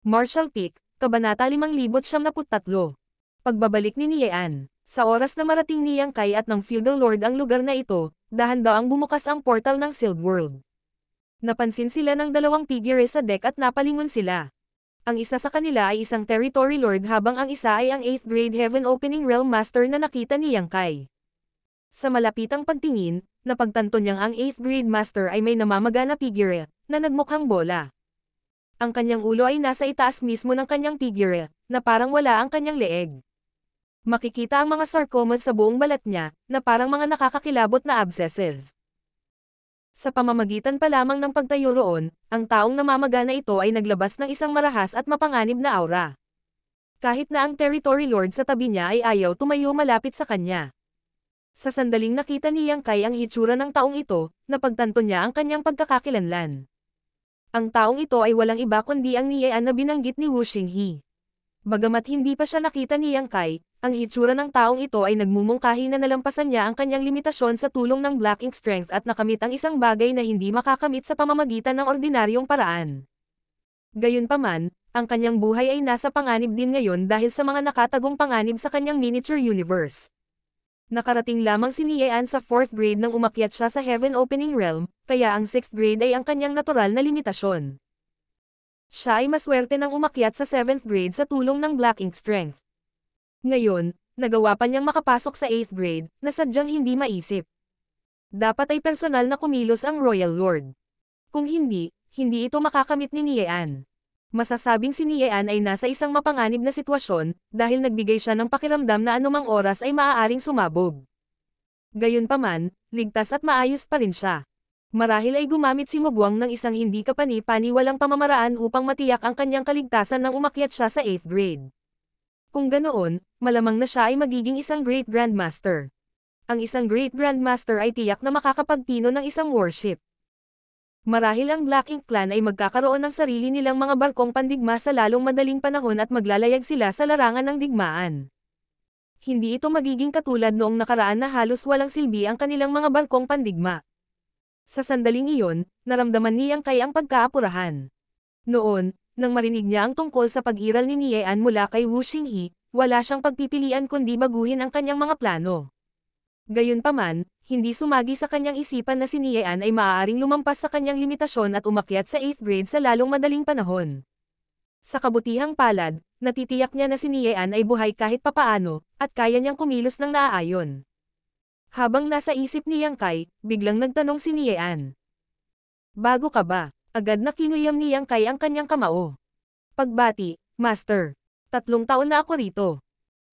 Marshall Peak, Kabanata 5073. Pagbabalik ni Niean. Sa oras na marating ni Yang Kai at ng Feudal Lord ang lugar na ito, dahan-daang bumukas ang portal ng Sealed World. Napansin sila ng dalawang figure sa deck at napalingon sila. Ang isa sa kanila ay isang Territory Lord habang ang isa ay ang 8th Grade Heaven Opening Realm Master na nakita ni Yang Kai. Sa malapitang pagtingin, napagtanto niyang ang 8th Grade Master ay may namamaga na figure na nagmukhang bola. Ang kanyang ulo ay nasa itaas mismo ng kanyang figure, na parang wala ang kanyang leeg. Makikita ang mga sarcomas sa buong balat niya, na parang mga nakakakilabot na abscesses. Sa pamamagitan pa lamang ng pagtayo roon, ang taong namamaga na ito ay naglabas ng isang marahas at mapanganib na aura. Kahit na ang Territory Lord sa tabi niya ay ayaw tumayo malapit sa kanya. Sa sandaling nakita ni Yang Kai ang hitsura ng taong ito, napagtanto niya ang kanyang pagkakakilanlan. Ang taong ito ay walang iba kundi ang Niean na binanggit ni Wu Xinghe. Bagamat hindi pa siya nakita ni Yang Kai, ang hitsura ng taong ito ay nagmumungkahi na nalampasan niya ang kanyang limitasyon sa tulong ng Black Ink Strength at nakamit ang isang bagay na hindi makakamit sa pamamagitan ng ordinaryong paraan. Gayunpaman, ang kanyang buhay ay nasa panganib din ngayon dahil sa mga nakatagong panganib sa kanyang miniature universe. Nakarating lamang si Niean sa 4th grade nang umakyat siya sa Heaven Opening Realm, kaya ang 6th grade ay ang kanyang natural na limitasyon. Siya ay maswerte nang umakyat sa 7th grade sa tulong ng Black Ink Strength. Ngayon, nagawa pa niyang makapasok sa 8th grade, na sadyang hindi maisip. Dapat ay personal na kumilos ang Royal Lord. Kung hindi ito makakamit ni Niean. Masasabing si Niean ay nasa isang mapanganib na sitwasyon, dahil nagbigay siya ng pakiramdam na anumang oras ay maaaring sumabog. Gayunpaman, ligtas at maayos pa rin siya. Marahil ay gumamit si Mugwang ng isang hindi kapani-paniwalang pamamaraan upang matiyak ang kanyang kaligtasan nang umakyat siya sa 8th grade. Kung ganoon, malamang na siya ay magiging isang Great Grandmaster. Ang isang Great Grandmaster ay tiyak na makakapagpino ng isang warship. Marahil ang Black Ink Clan ay magkakaroon ng sarili nilang mga barkong pandigma sa lalong madaling panahon at maglalayag sila sa larangan ng digmaan. Hindi ito magiging katulad noong nakaraan na halos walang silbi ang kanilang mga barkong pandigma. Sa sandaling iyon, naramdaman ni Yang Kai ang pagkaapurahan. Noon, nang marinig niya ang tungkol sa pag-iral ni Niean mula kay Wu Xinghe, wala siyang pagpipilian kundi baguhin ang kanyang mga plano. Gayunpaman, hindi sumagi sa kanyang isipan na si Niean ay maaaring lumampas sa kanyang limitasyon at umakyat sa 8th grade sa lalong madaling panahon. Sa kabutihang palad, natitiyak niya na si Niean ay buhay kahit papaano, at kaya niyang kumilos ng naaayon. Habang nasa isip ni Yang Kai, biglang nagtanong si Niean. Bago ka ba? Agad na kinuyam ni Yang Kai ang kanyang kamao. Pagbati, Master. 3 taon na ako rito.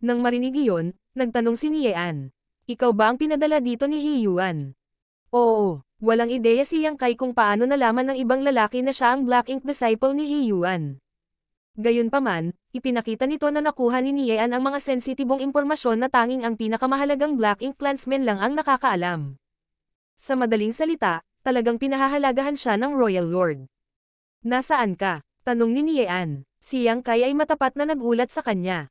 Nang marinig iyon, nagtanong si Niean. Ikaw ba ang pinadala dito ni Hiyuan? Oo, walang ideya si Yang Kai kung paano nalaman ng ibang lalaki na siya ang Black Ink disciple ni Hiyuan. Gayunpaman, ipinakita nito na nakuha ni Niean ang mga sensitibong impormasyon na tanging ang pinakamahalagang Black Ink clansmen lang ang nakakaalam. Sa madaling salita, talagang pinahahalagahan siya ng Royal Lord. Nasaan ka? Tanong ni Niean. Si Yang Kai ay matapat na nagulat sa kanya.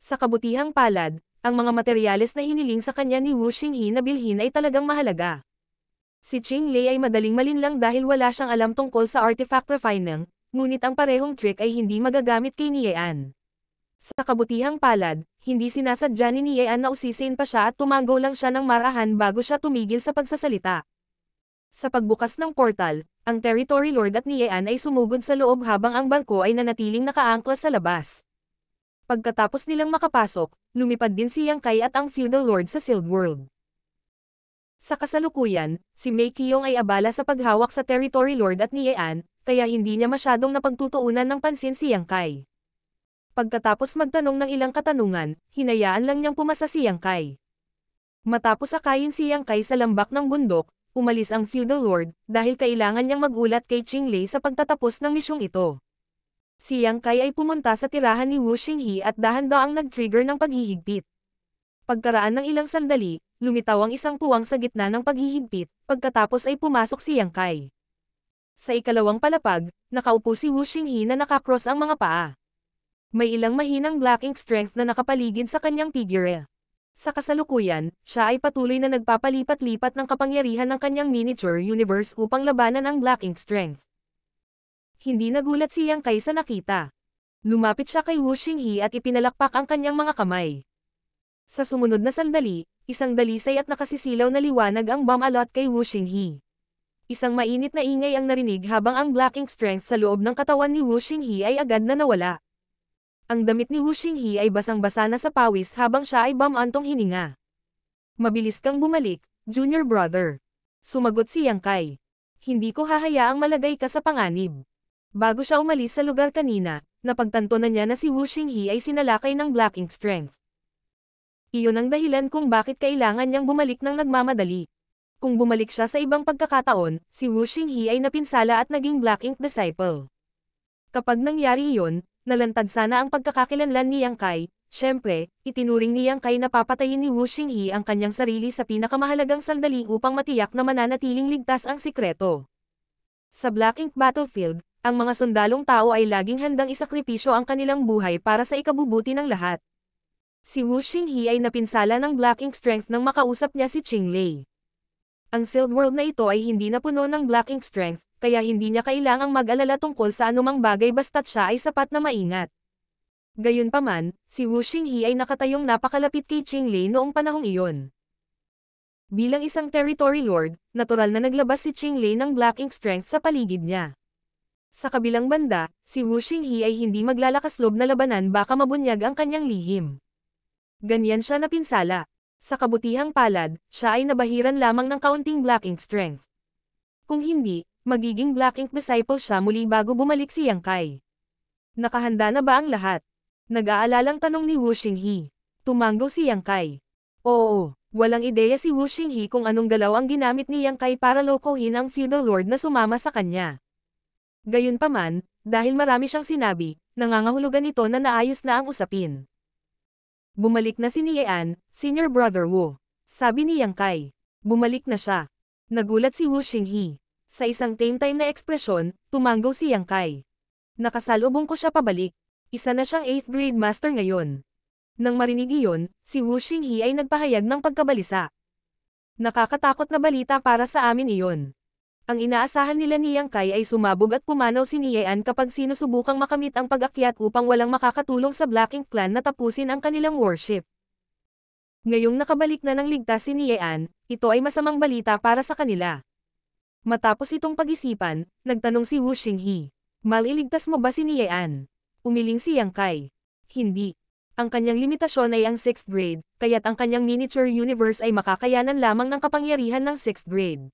Sa kabutihang palad, ang mga materyales na hiniling sa kanya ni Wu Xinghe na bilhin ay talagang mahalaga. Si Qing Lei ay madaling malinlang dahil wala siyang alam tungkol sa artifact refining, ngunit ang parehong trick ay hindi magagamit kay Niean. Sa kabutihang palad, hindi sinasadya ni Niean na usisin pa siya at tumago lang siya ng marahan bago siya tumigil sa pagsasalita. Sa pagbukas ng portal, ang Territory Lord at Niean ay sumugod sa loob habang ang barko ay nanatiling nakaangkla sa labas. Pagkatapos nilang makapasok, lumipad din si Yang Kai at ang Feudal Lord sa Sealed World. Sa kasalukuyan, si Mei Qiong ay abala sa paghawak sa Territory Lord at Niean, kaya hindi niya masyadong napagtutuunan ng pansin si Yang Kai. Pagkatapos magtanong ng ilang katanungan, hinayaan lang niyang pumasa si Yang Kai. Matapos akayin si Yang Kai sa lambak ng bundok, umalis ang Feudal Lord, dahil kailangan niyang magulat kay Qing Lei sa pagtatapos ng misyong ito. Si Yang Kai ay pumunta sa tirahan ni Wu Xinghe at dahan-daang nag-trigger ng paghihigpit. Pagkaraan ng ilang sandali, lumitaw ang isang puwang sa gitna ng paghihigpit, pagkatapos ay pumasok si Yang Kai. Sa ikalawang palapag, nakaupo si Wu Xinghe na nakakross ang mga paa. May ilang mahinang Black Ink Strength na nakapaligid sa kanyang figure. Sa kasalukuyan, siya ay patuloy na nagpapalipat-lipat ng kapangyarihan ng kanyang miniature universe upang labanan ang Black Ink Strength. Hindi nagulat si Yang Kai sa nakita. Lumapit siya kay Wu Xinghe at ipinalakpak ang kanyang mga kamay. Sa sumunod na sandali, isang dalisay at nakasisilaw na liwanag ang bumalot kay Wu Xinghe. Isang mainit na ingay ang narinig habang ang black ink strength sa loob ng katawan ni Wu Xinghe ay agad na nawala. Ang damit ni Wu Xinghe ay basang-basa na sa pawis habang siya ay bumantong hininga. Mabilis kang bumalik, junior brother. Sumagot si Yang Kai. Hindi ko hahayaang malagay ka sa panganib. Bago siya umalis sa lugar kanina, napagtanto na niya na si Wu Xinghe ay sinalakay ng black ink strength. Iyon ang dahilan kung bakit kailangan niyang bumalik ng nagmamadali. Kung bumalik siya sa ibang pagkakataon, si Wu Xinghe ay napinsala at naging black ink disciple. Kapag nangyari iyon, nalantad sana ang pagkakakilanlan ni Yang Kai. Siyempre, itinuring ni Yang Kai na papatayin ni Wu Xinghe ang kanyang sarili sa pinakamahalagang sandali upang matiyak na mananatiling ligtas ang sikreto. Sa Black Ink Battlefield, ang mga sundalong tao ay laging handang isakripisyo ang kanilang buhay para sa ikabubuti ng lahat. Si Wu Xinghe ay napinsala ng Black Ink Strength nang makausap niya si Qing Lei. Ang Sealed World na ito ay hindi na puno ng Black Ink Strength, kaya hindi niya kailangang mag-alala tungkol sa anumang bagay basta't siya ay sapat na maingat. Gayunpaman, si Wu Xinghe ay nakatayong napakalapit kay Qing Lei noong panahong iyon. Bilang isang territory lord, natural na naglabas si Qing Lei ng Black Ink Strength sa paligid niya. Sa kabilang banda, si Wu Xinghe ay hindi maglalakasloob na labanan baka mabunyag ang kanyang lihim. Ganyan siya napinsala. Sa kabutihang palad, siya ay nabahiran lamang ng kaunting Black Ink Strength. Kung hindi, magiging Black Ink Disciple siya muli bago bumalik si Yang Kai. Nakahanda na ba ang lahat? Nag-aalalang tanong ni Wu Xinghe. Tumanggo si Yang Kai. Oo, walang ideya si Wu Xinghe kung anong galaw ang ginamit ni Yang Kai para lokohin ang feudal lord na sumama sa kanya. Gayunpaman, dahil marami siyang sinabi, nangangahulugan ito na naayos na ang usapin. Bumalik na si Niean, senior brother Wu. Sabi ni Yang Kai. Bumalik na siya. Nagulat si Wu Xinghe. Sa isang tame-time na ekspresyon, tumanggo si Yang Kai. Nakasalubong ko siya pabalik. Isa na siyang 8th grade master ngayon. Nang marinig iyon, si Wu Xinghe ay nagpahayag ng pagkabalisa. Nakakatakot na balita para sa amin iyon. Ang inaasahan nila ni Yang Kai ay sumabog at pumanaw si Niean kapag sinusubukang makamit ang pag-akyat upang walang makakatulong sa Black Ink Clan na tapusin ang kanilang worship. Ngayong nakabalik na ng ligtas si Niean, ito ay masamang balita para sa kanila. Matapos itong pag-isipan, nagtanong si Wu Xinghe. Maliligtas mo ba si Niean? Umiling si Yang Kai. Hindi. Ang kanyang limitasyon ay ang 6th grade, kaya't ang kanyang miniature universe ay makakayanan lamang ng kapangyarihan ng 6th grade.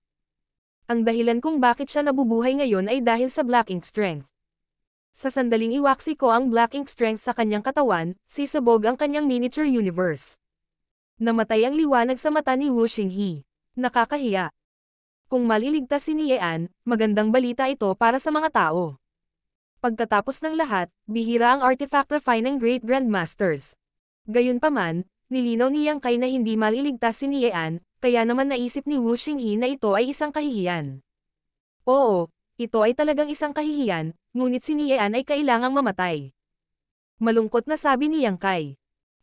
Ang dahilan kung bakit siya nabubuhay ngayon ay dahil sa Black Ink Strength. Sa sandaling iwaksi ko ang Black Ink Strength sa kanyang katawan, sisabog ang kanyang miniature universe. Namatay ang liwanag sa mata ni Wu Xinghe. Nakakahiya. Kung maliligtas si Niean, magandang balita ito para sa mga tao. Pagkatapos ng lahat, bihira ang artifact refine ng Great Grandmasters. Gayunpaman, nilinaw ni Yang Kai na hindi maliligtas si Niean, kaya naman naisip ni Wu Xinghe na ito ay isang kahihiyan. Oo, ito ay talagang isang kahihiyan, ngunit si Niean ay kailangang mamatay. Malungkot na sabi ni Yang Kai.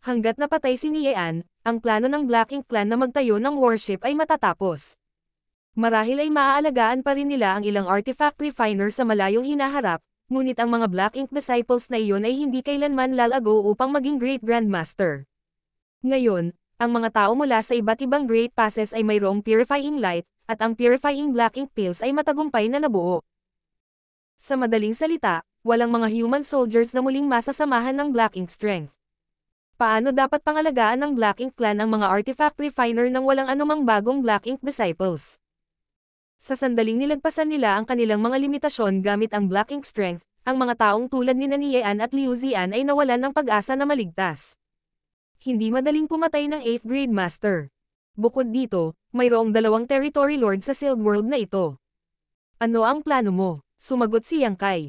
Hanggat napatay si Niean, ang plano ng Black Ink Clan na magtayo ng worship ay matatapos. Marahil ay maaalagaan pa rin nila ang ilang artifact refiner sa malayong hinaharap, ngunit ang mga Black Ink disciples na iyon ay hindi kailanman lalago upang maging Great Grandmaster. Ngayon, ang mga tao mula sa iba't ibang Great Passes ay mayroong Purifying Light, at ang Purifying Black Ink Pills ay matagumpay na nabuo. Sa madaling salita, walang mga human soldiers na muling masasamahan ng Black Ink Strength. Paano dapat pangalagaan ng Black Ink Clan ang mga artifact refiner nang walang anumang bagong Black Ink disciples? Sa sandaling nilagpasan nila ang kanilang mga limitasyon gamit ang Black Ink Strength, ang mga taong tulad ni Niean at Liu Zian ay nawalan ng pag-asa na maligtas. Hindi madaling pumatay ng 8th grade master. Bukod dito, mayroong 2 territory lord sa Sealed World na ito. Ano ang plano mo? Sumagot si Yang Kai.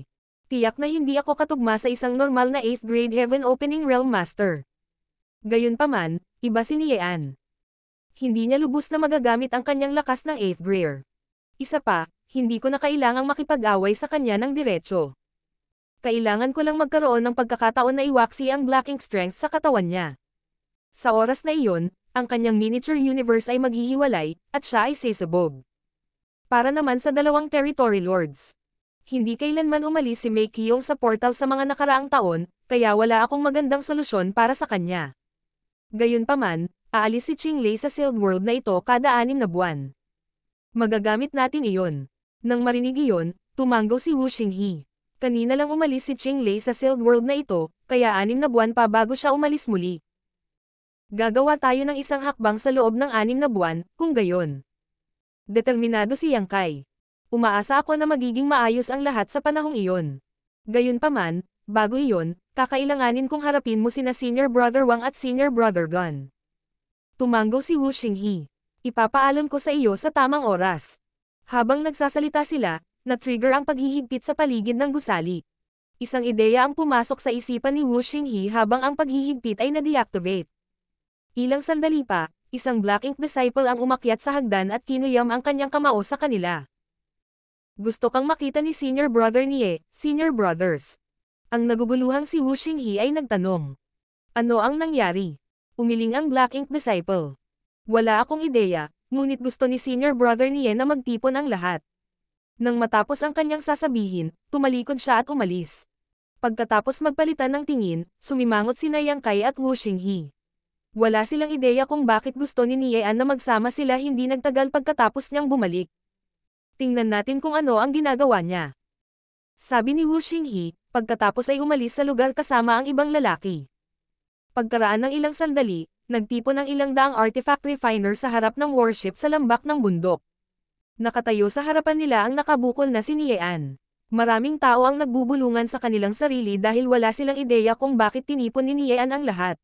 Tiyak na hindi ako katugma sa isang normal na 8th grade Heaven Opening Realm Master. Gayunpaman, iba si Niean. Hindi niya lubos na magagamit ang kanyang lakas ng 8th grade. Isa pa, hindi ko na kailangang makipag-away sa kanya ng diretso. Kailangan ko lang magkaroon ng pagkakataon na iwaksi ang Black Ink Strength sa katawan niya. Sa oras na iyon, ang kanyang miniature universe ay maghihiwalay, at siya ay sisabog. Para naman sa 2 territory lords. Hindi kailanman umalis si Mei Qiyong sa portal sa mga nakaraang taon, kaya wala akong magandang solusyon para sa kanya. Gayunpaman, aalis si Qinglei sa Sealed World na ito kada 6 na buwan. Magagamit natin iyon. Nang marinig iyon, tumanggo si Wu Xinghe. Kanina lang umalis si Qinglei sa Sealed World na ito, kaya 6 na buwan pa bago siya umalis muli. Gagawa tayo ng isang hakbang sa loob ng 6 na buwan, kung gayon. Determinado si Yang Kai. Umaasa ako na magiging maayos ang lahat sa panahong iyon. Gayunpaman, bago iyon, kakailanganin kong harapin mo sina Senior Brother Wang at Senior Brother Gun. Tumanggo si Wu Xinghe. Ipapaalam ko sa iyo sa tamang oras. Habang nagsasalita sila, na-trigger ang paghihigpit sa paligid ng gusali. Isang ideya ang pumasok sa isipan ni Wu Xinghe habang ang paghihigpit ay na-deactivate. Ilang sandali pa, isang Black Ink Disciple ang umakyat sa hagdan at kinuyam ang kanyang kamao sa kanila. Gusto kang makita ni Senior Brother Nie, Senior Brothers. Ang naguguluhang si Wu Xinghe ay nagtanong. Ano ang nangyari? Umiling ang Black Ink Disciple. Wala akong ideya, ngunit gusto ni Senior Brother Nie na magtipon ang lahat. Nang matapos ang kanyang sasabihin, tumalikod siya at umalis. Pagkatapos magpalitan ng tingin, sumimangot sina Yang Kai at Wu Xinghe. Wala silang ideya kung bakit gusto ni Niean na magsama sila hindi nagtagal pagkatapos niyang bumalik. Tingnan natin kung ano ang ginagawa niya. Sabi ni Wu Xinghe, pagkatapos ay umalis sa lugar kasama ang ibang lalaki. Pagkaraan ng ilang sandali, nagtipon ang ilang daang artifact refiner sa harap ng warship sa lambak ng bundok. Nakatayo sa harapan nila ang nakabukol na si Niean. Maraming tao ang nagbubulungan sa kanilang sarili dahil wala silang ideya kung bakit tinipon ni Niean ang lahat.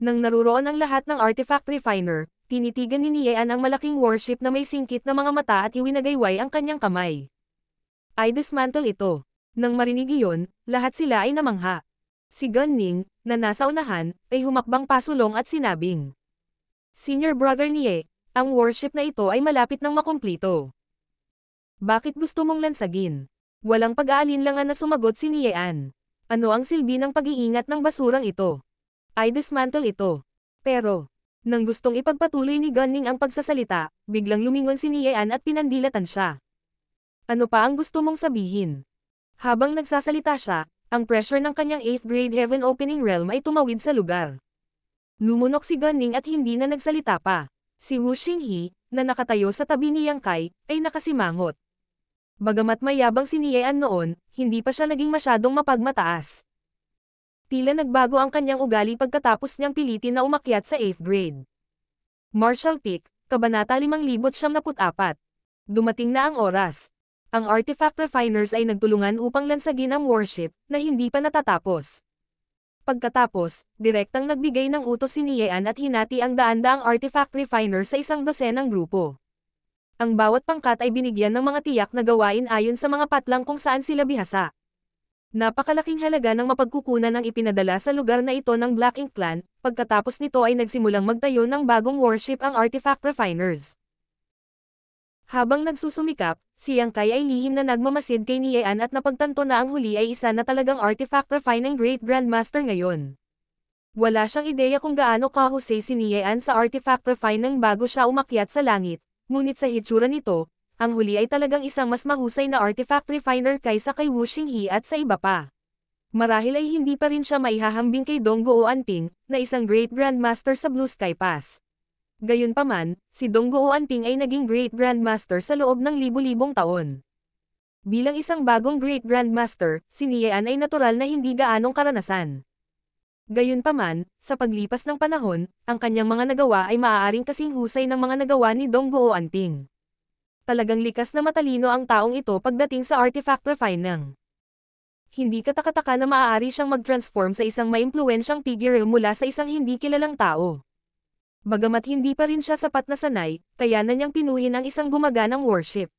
Nang naruroon ang lahat ng artifact refiner, tinitigan ni Niean ang malaking warship na may singkit na mga mata at iwinagayway ang kanyang kamay. Ay dismantle ito. Nang marinig iyon, lahat sila ay namangha. Si Gun Ning, na nasa unahan, ay humakbang pasulong at sinabing, Senior Brother Nie, ang warship na ito ay malapit ng makumplito. Bakit gusto mong lansagin? Walang pag-aalinlangan na sumagot si Niean. Ano ang silbi ng pag-iingat ng basurang ito? Ay dismantle ito. Pero, nang gustong ipagpatuloy ni Gunning ang pagsasalita, biglang lumingon si Niean at pinandilatan siya. Ano pa ang gusto mong sabihin? Habang nagsasalita siya, ang pressure ng kanyang 8th grade Heaven Opening Realm ay tumawid sa lugar. Lumunok si Gunning at hindi na nagsalita pa. Si Wu Xinghe, na nakatayo sa tabi ni Yang Kai, ay nakasimangot. Bagamat mayabang si Niean noon, hindi pa siya naging masyadong mapagmataas. Tila nagbago ang kanyang ugali pagkatapos niyang pilitin na umakyat sa 8th grade. Martial Peak, Kabanata 574. Dumating na ang oras. Ang artifact refiners ay nagtulungan upang lansagin ang warship, na hindi pa natatapos. Pagkatapos, direktang nagbigay ng utos si Niean at hinati ang daan-daang artifact refiner sa isang dosenang grupo. Ang bawat pangkat ay binigyan ng mga tiyak na gawain ayon sa mga patlang kung saan sila bihasa. Napakalaking halaga ng mapagkukunan ang ipinadala sa lugar na ito ng Black Ink Clan, pagkatapos nito ay nagsimulang magtayo ng bagong warship ang artifact refiners. Habang nagsusumikap, si Yang Kai ay lihim na nagmamasid kay Niean at napagtanto na ang huli ay isa na talagang artifact refining Great Grandmaster ngayon. Wala siyang ideya kung gaano kahusay si Niean sa artifact refining bago siya umakyat sa langit, ngunit sa hitsura nito, ang huli ay talagang isang mas mahusay na artifact refiner kaysa kay Wu Xinghe at sa iba pa. Marahil ay hindi pa rin siya maihahambing kay Dong Guo Anping, na isang Great Grandmaster sa Blue Sky Pass. Gayunpaman, si Dong Guo Anping ay naging Great Grandmaster sa loob ng libu-libong taon. Bilang isang bagong Great Grandmaster, si Niean ay natural na hindi gaanong karanasan. Gayunpaman, sa paglipas ng panahon, ang kanyang mga nagawa ay maaaring kasing husay ng mga nagawa ni Dong Guo Anping. Talagang likas na matalino ang taong ito pagdating sa artifact refining. Hindi katakataka na maaari siyang mag-transform sa isang maimpluwensyang figure mula sa isang hindi kilalang tao. Bagamat hindi pa rin siya sapat na sanay, kaya na niyang pinuhin ang isang gumaganang warship.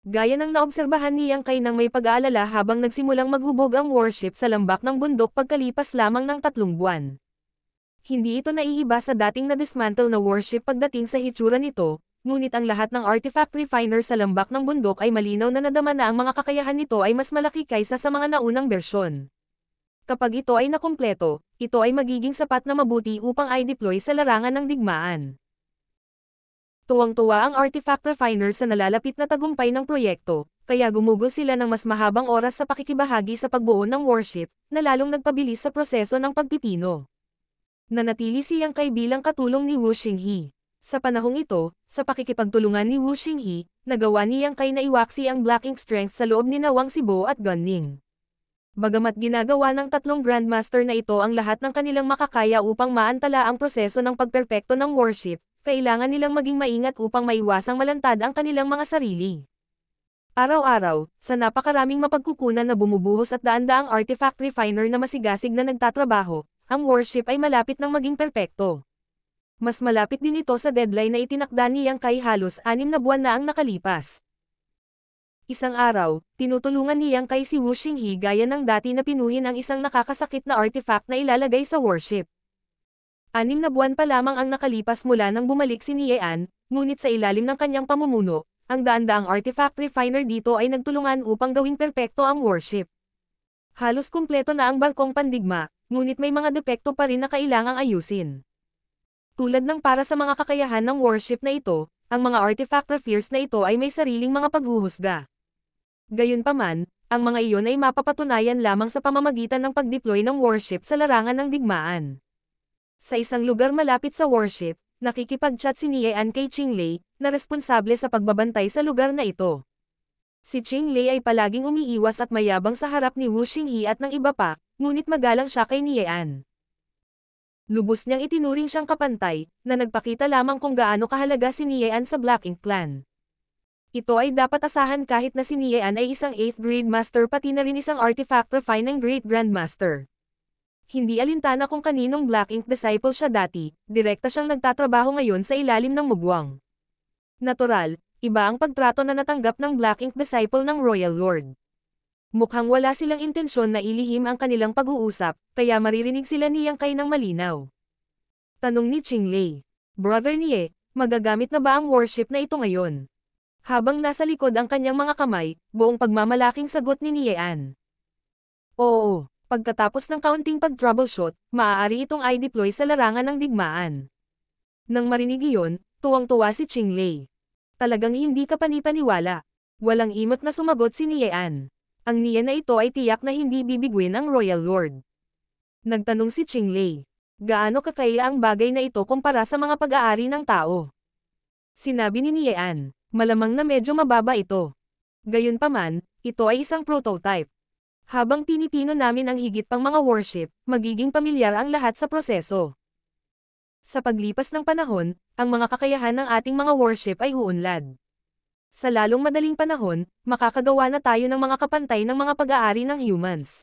Gaya ng naobserbahan ni Yang Kai nang may pag-aalala habang nagsimulang maghubog ang warship sa lambak ng bundok pagkalipas lamang ng 3 buwan. Hindi ito naiiba sa dating na-dismantle na warship pagdating sa hitsura nito, ngunit ang lahat ng artifact refiner sa lambak ng bundok ay malinaw na nadama na ang mga kakayahan nito ay mas malaki kaysa sa mga naunang bersyon. Kapag ito ay nakumpleto, ito ay magiging sapat na mabuti upang i-deploy sa larangan ng digmaan. Tuwang-tuwa ang artifact refiner sa nalalapit na tagumpay ng proyekto, kaya gumugol sila ng mas mahabang oras sa pakikibahagi sa pagbuo ng warship, na lalong nagpabilis sa proseso ng pagpipino. Nanatili siyang kay bilang katulong ni Wu Xinghe. Sa panahong ito, sa pakikipagtulungan ni Wu Xinghe, nagawa niyang kay na iwaksi ang Black Ink strength sa loob ni Wang Zibo at Gan Ning. Bagamat ginagawa ng tatlong Grandmaster na ito ang lahat ng kanilang makakaya upang maantala ang proseso ng pagperpekto ng warship, kailangan nilang maging maingat upang maiwasang malantad ang kanilang mga sarili. Araw-araw, sa napakaraming mapagkukunan na bumubuhos at daan-daang artifact refiner na masigasig na nagtatrabaho, ang warship ay malapit ng maging perpekto. Mas malapit din ito sa deadline na itinakda niyang kay halos 6 na buwan na ang nakalipas. Isang araw, tinutulungan niyang kay si Wu Xinghe gaya ng dati na pinuhin ang isang nakakasakit na artifact na ilalagay sa warship. 6 na buwan pa lamang ang nakalipas mula nang bumalik si Niean, ngunit sa ilalim ng kanyang pamumuno, ang daan-daang artifact refiner dito ay nagtulungan upang gawing perpekto ang warship. Halos kumpleto na ang barkong pandigma, ngunit may mga depekto pa rin na kailangang ayusin. Tulad ng para sa mga kakayahan ng warship na ito, ang mga artifact refiers na ito ay may sariling mga paghuhusga. Gayunpaman, ang mga iyon ay mapapatunayan lamang sa pamamagitan ng pag-deploy ng warship sa larangan ng digmaan. Sa isang lugar malapit sa warship, nakikipag-chat si Niean kay Qinglei, na responsable sa pagbabantay sa lugar na ito. Si Qinglei ay palaging umiiwas at mayabang sa harap ni Wu Xinghe at ng iba pa, ngunit magalang siya kay Niean. Lubos niyang itinuring siyang kapantay, na nagpakita lamang kung gaano kahalaga si Niean sa Black Ink Clan. Ito ay dapat asahan kahit na si Niean ay isang 8th grade master pati na rin isang artifact refining great grandmaster. Hindi alintana kung kaninong Black Ink disciple siya dati, direkta siyang nagtatrabaho ngayon sa ilalim ng mugwang. Natural, iba ang pagtrato na natanggap ng Black Ink disciple ng Royal Lord. Mukhang wala silang intensyon na ilihim ang kanilang pag-uusap, kaya maririnig sila niyang kay ng malinaw. Tanong ni Qinglei. Brother Nie, magagamit na ba ang warship na ito ngayon? Habang nasa likod ang kanyang mga kamay, buong pagmamalaking sagot ni Niean. Oo. Pagkatapos ng kaunting pag-troubleshoot, maaari itong i-deploy sa larangan ng digmaan. Nang marinig iyon, tuwang-tuwa si Qinglei. Talagang hindi ka panipaniwala. Walang imot na sumagot si Niean. Ang Niean na ito ay tiyak na hindi bibigwin ang Royal Lord. Nagtanong si Qinglei. Gaano kakaya ang bagay na ito kumpara sa mga pag-aari ng tao? Sinabi ni Niean, malamang na medyo mababa ito. Gayunpaman, ito ay isang prototype. Habang pinipino namin ang higit pang mga warship, magiging pamilyar ang lahat sa proseso. Sa paglipas ng panahon, ang mga kakayahan ng ating mga warship ay uunlad. Sa lalong madaling panahon, makakagawa na tayo ng mga kapantay ng mga pag-aari ng humans.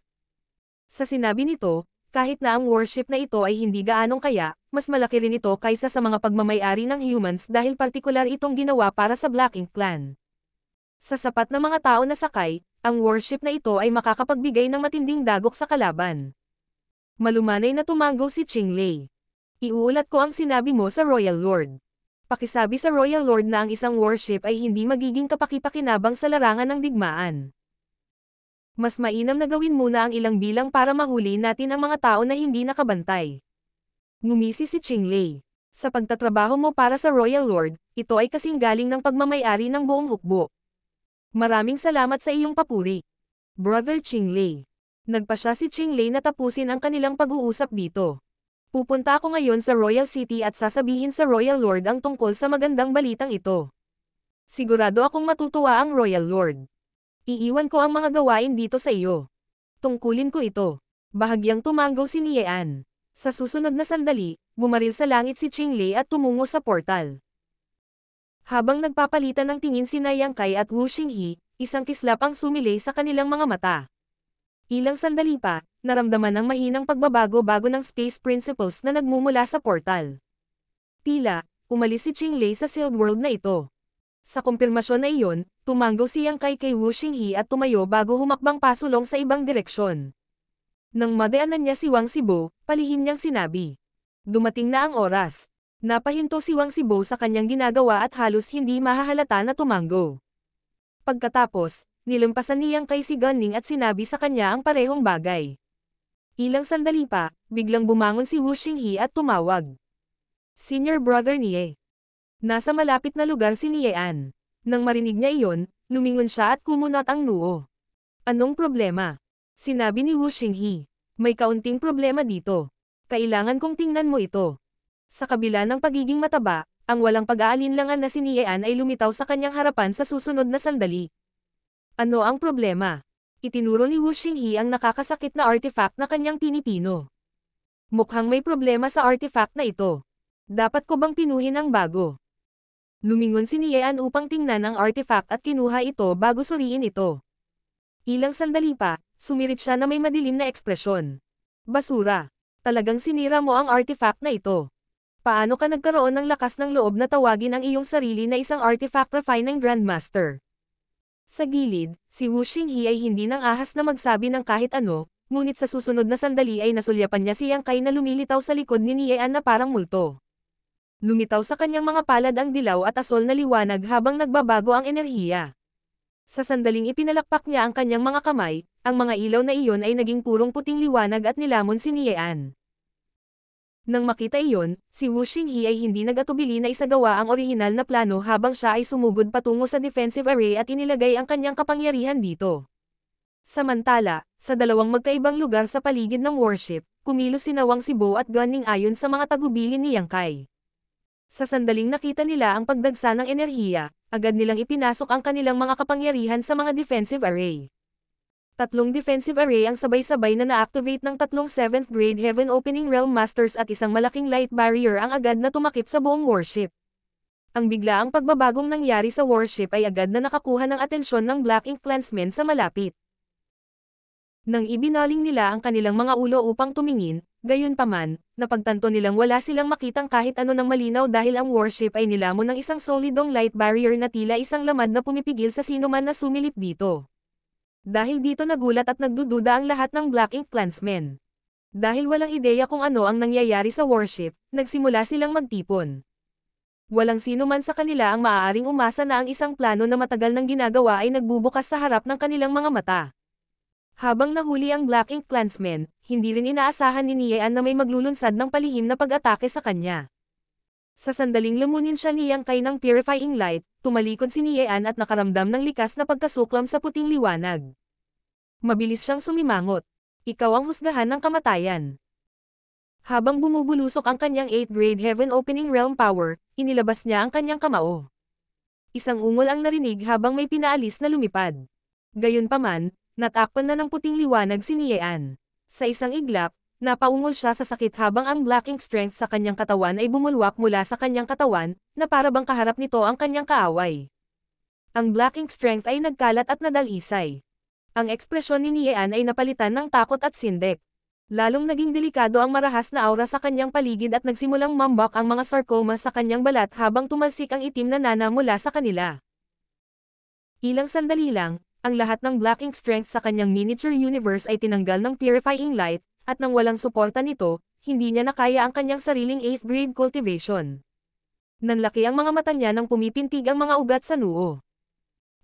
Sa sinabi nito, kahit na ang warship na ito ay hindi gaanong kaya, mas malaki rin ito kaysa sa mga pagmamay-ari ng humans dahil partikular itong ginawa para sa Black Ink Clan. Sa sapat na mga tao na sakay, ang warship na ito ay makakapagbigay ng matinding dagok sa kalaban. Malumanay na tumango si Qinglei. Iuulat ko ang sinabi mo sa Royal Lord. Pakisabi sa Royal Lord na ang isang warship ay hindi magiging kapaki-pakinabang sa larangan ng digmaan. Mas mainam na gawin muna ang ilang bilang para mahuli natin ang mga tao na hindi nakabantay. Ngumisi si Qinglei. Sa pagtatrabaho mo para sa Royal Lord, ito ay kasing galing ng pagmamay-ari ng buong hukbo. Maraming salamat sa iyong papuri, Brother Qinglei. Nagpasya si Qinglei na tapusin ang kanilang pag-uusap dito. Pupunta ako ngayon sa Royal City at sasabihin sa Royal Lord ang tungkol sa magandang balitang ito. Sigurado akong matutuwa ang Royal Lord. Iiwan ko ang mga gawain dito sa iyo. Tungkulin ko ito. Bahagyang tumango si Niean. Sa susunod na sandali, bumaril sa langit si Qinglei at tumungo sa portal. Habang nagpapalitan ng tingin si Yang Kai at Wu Xinghe, isang kislap ang sumilay sa kanilang mga mata. Ilang sandali pa, naramdaman ng mahinang pagbabago bago ng space principles na nagmumula sa portal. Tila, umalis si Qinglei sa sealed world na ito. Sa kumpirmasyon na iyon, tumango si Yang Kai kay Wu Xinghe at tumayo bago humakbang pasulong sa ibang direksyon. Nang madaanan niya si Wang Zibo, palihim niyang sinabi. Dumating na ang oras. Napahinto si Wang Zibo sa kanyang ginagawa at halos hindi mahahalata na tumango. Pagkatapos, nilampasan niyang kay si Gan Ning at sinabi sa kanya ang parehong bagay. Ilang sandali pa, biglang bumangon si Wu Xinghe at tumawag. Senior Brother Nie. Nasa malapit na lugar si Niean. Nang marinig niya iyon, lumingon siya at kumunot ang noo. Anong problema? Sinabi ni Wu Xinghe. May kaunting problema dito. Kailangan kong tingnan mo ito. Sa kabila ng pagiging mataba, ang walang pag-aalinlangan na si Niean ay lumitaw sa kanyang harapan sa susunod na sandali. Ano ang problema? Itinuro ni Wu Xinghe ang nakakasakit na artifact na kanyang pinipino. Mukhang may problema sa artifact na ito. Dapat ko bang pinuhin ang bago? Lumingon si Niean upang tingnan ang artifact at kinuha ito bago suriin ito. Ilang sandali pa, sumirit siya na may madilim na ekspresyon. Basura. Talagang sinira mo ang artifact na ito. Paano ka nagkaroon ng lakas ng loob na tawagin ang iyong sarili na isang artifact refining grandmaster? Sa gilid, si Wu Xinghe ay hindi nang ahas na magsabi ng kahit ano, ngunit sa susunod na sandali ay nasulyapan niya si Yang Kai na lumilitaw sa likod ni Niean na parang multo. Lumitaw sa kanyang mga palad ang dilaw at asol na liwanag habang nagbabago ang enerhiya. Sa sandaling ipinalakpak niya ang kanyang mga kamay, ang mga ilaw na iyon ay naging purong puting liwanag at nilamon si Niean. Nang makita iyon, si Wu Xinghe ay hindi nag-atubili na isagawa ang orihinal na plano habang siya ay sumugod patungo sa defensive array at inilagay ang kanyang kapangyarihan dito. Samantala, sa dalawang magkaibang lugar sa paligid ng warship, kumilos sinawang si Bo at Gunning ayon sa mga tagubilin ni Yang Kai. Sa sandaling nakita nila ang pagdagsa ng enerhiya, agad nilang ipinasok ang kanilang mga kapangyarihan sa mga defensive array. Tatlong defensive array ang sabay-sabay na na-activate ng tatlong 7th grade Heaven Opening Realm Masters at isang malaking light barrier ang agad na tumakip sa buong warship. Ang biglaang pagbabagong nangyari sa warship ay agad na nakakuha ng atensyon ng Black Ink Clansmen sa malapit. Nang ibinaling nila ang kanilang mga ulo upang tumingin, gayunpaman, napagtanto nilang wala silang makitang kahit ano ng malinaw dahil ang warship ay nilamon ng isang solidong light barrier na tila isang lamad na pumipigil sa sinuman na sumilip dito. Dahil dito nagulat at nagdududa ang lahat ng Black Ink Clansmen. Dahil walang ideya kung ano ang nangyayari sa warship, nagsimula silang magtipon. Walang sino man sa kanila ang maaaring umasa na ang isang plano na matagal nang ginagawa ay nagbubukas sa harap ng kanilang mga mata. Habang nahuli ang Black Ink Clansmen, hindi rin inaasahan ni Niean na may maglulunsad ng palihim na pag-atake sa kanya. Sa sandaling lamunin siya ni Yang Kai ng purifying light, tumalikod si Niean at nakaramdam ng likas na pagkasuklam sa puting liwanag. Mabilis siyang sumimangot. Ikaw ang husgahan ng kamatayan. Habang bumubulusok ang kanyang 8th grade Heaven Opening Realm Power, inilabas niya ang kanyang kamao. Isang ungol ang narinig habang may pinaalis na lumipad. Gayunpaman, natakpan na ng puting liwanag si Niean. Sa isang iglap, napaungol siya sa sakit habang ang Black Ink Strength sa kanyang katawan ay bumulwak mula sa kanyang katawan, na para bang kaharap nito ang kanyang kaaway. Ang Black Ink Strength ay nagkalat at nadalisay. Ang ekspresyon ni Niean ay napalitan ng takot at sindek. Lalong naging delikado ang marahas na aura sa kanyang paligid at nagsimulang mambak ang mga sarcoma sa kanyang balat habang tumalsik ang itim na nana mula sa kanila. Ilang sandali lang, ang lahat ng Black Ink Strength sa kanyang miniature universe ay tinanggal ng purifying light, at nang walang suporta nito, hindi niya nakaya ang kanyang sariling 8th grade cultivation. Nanlaki ang mga mata niya nang pumipintig ang mga ugat sa noo.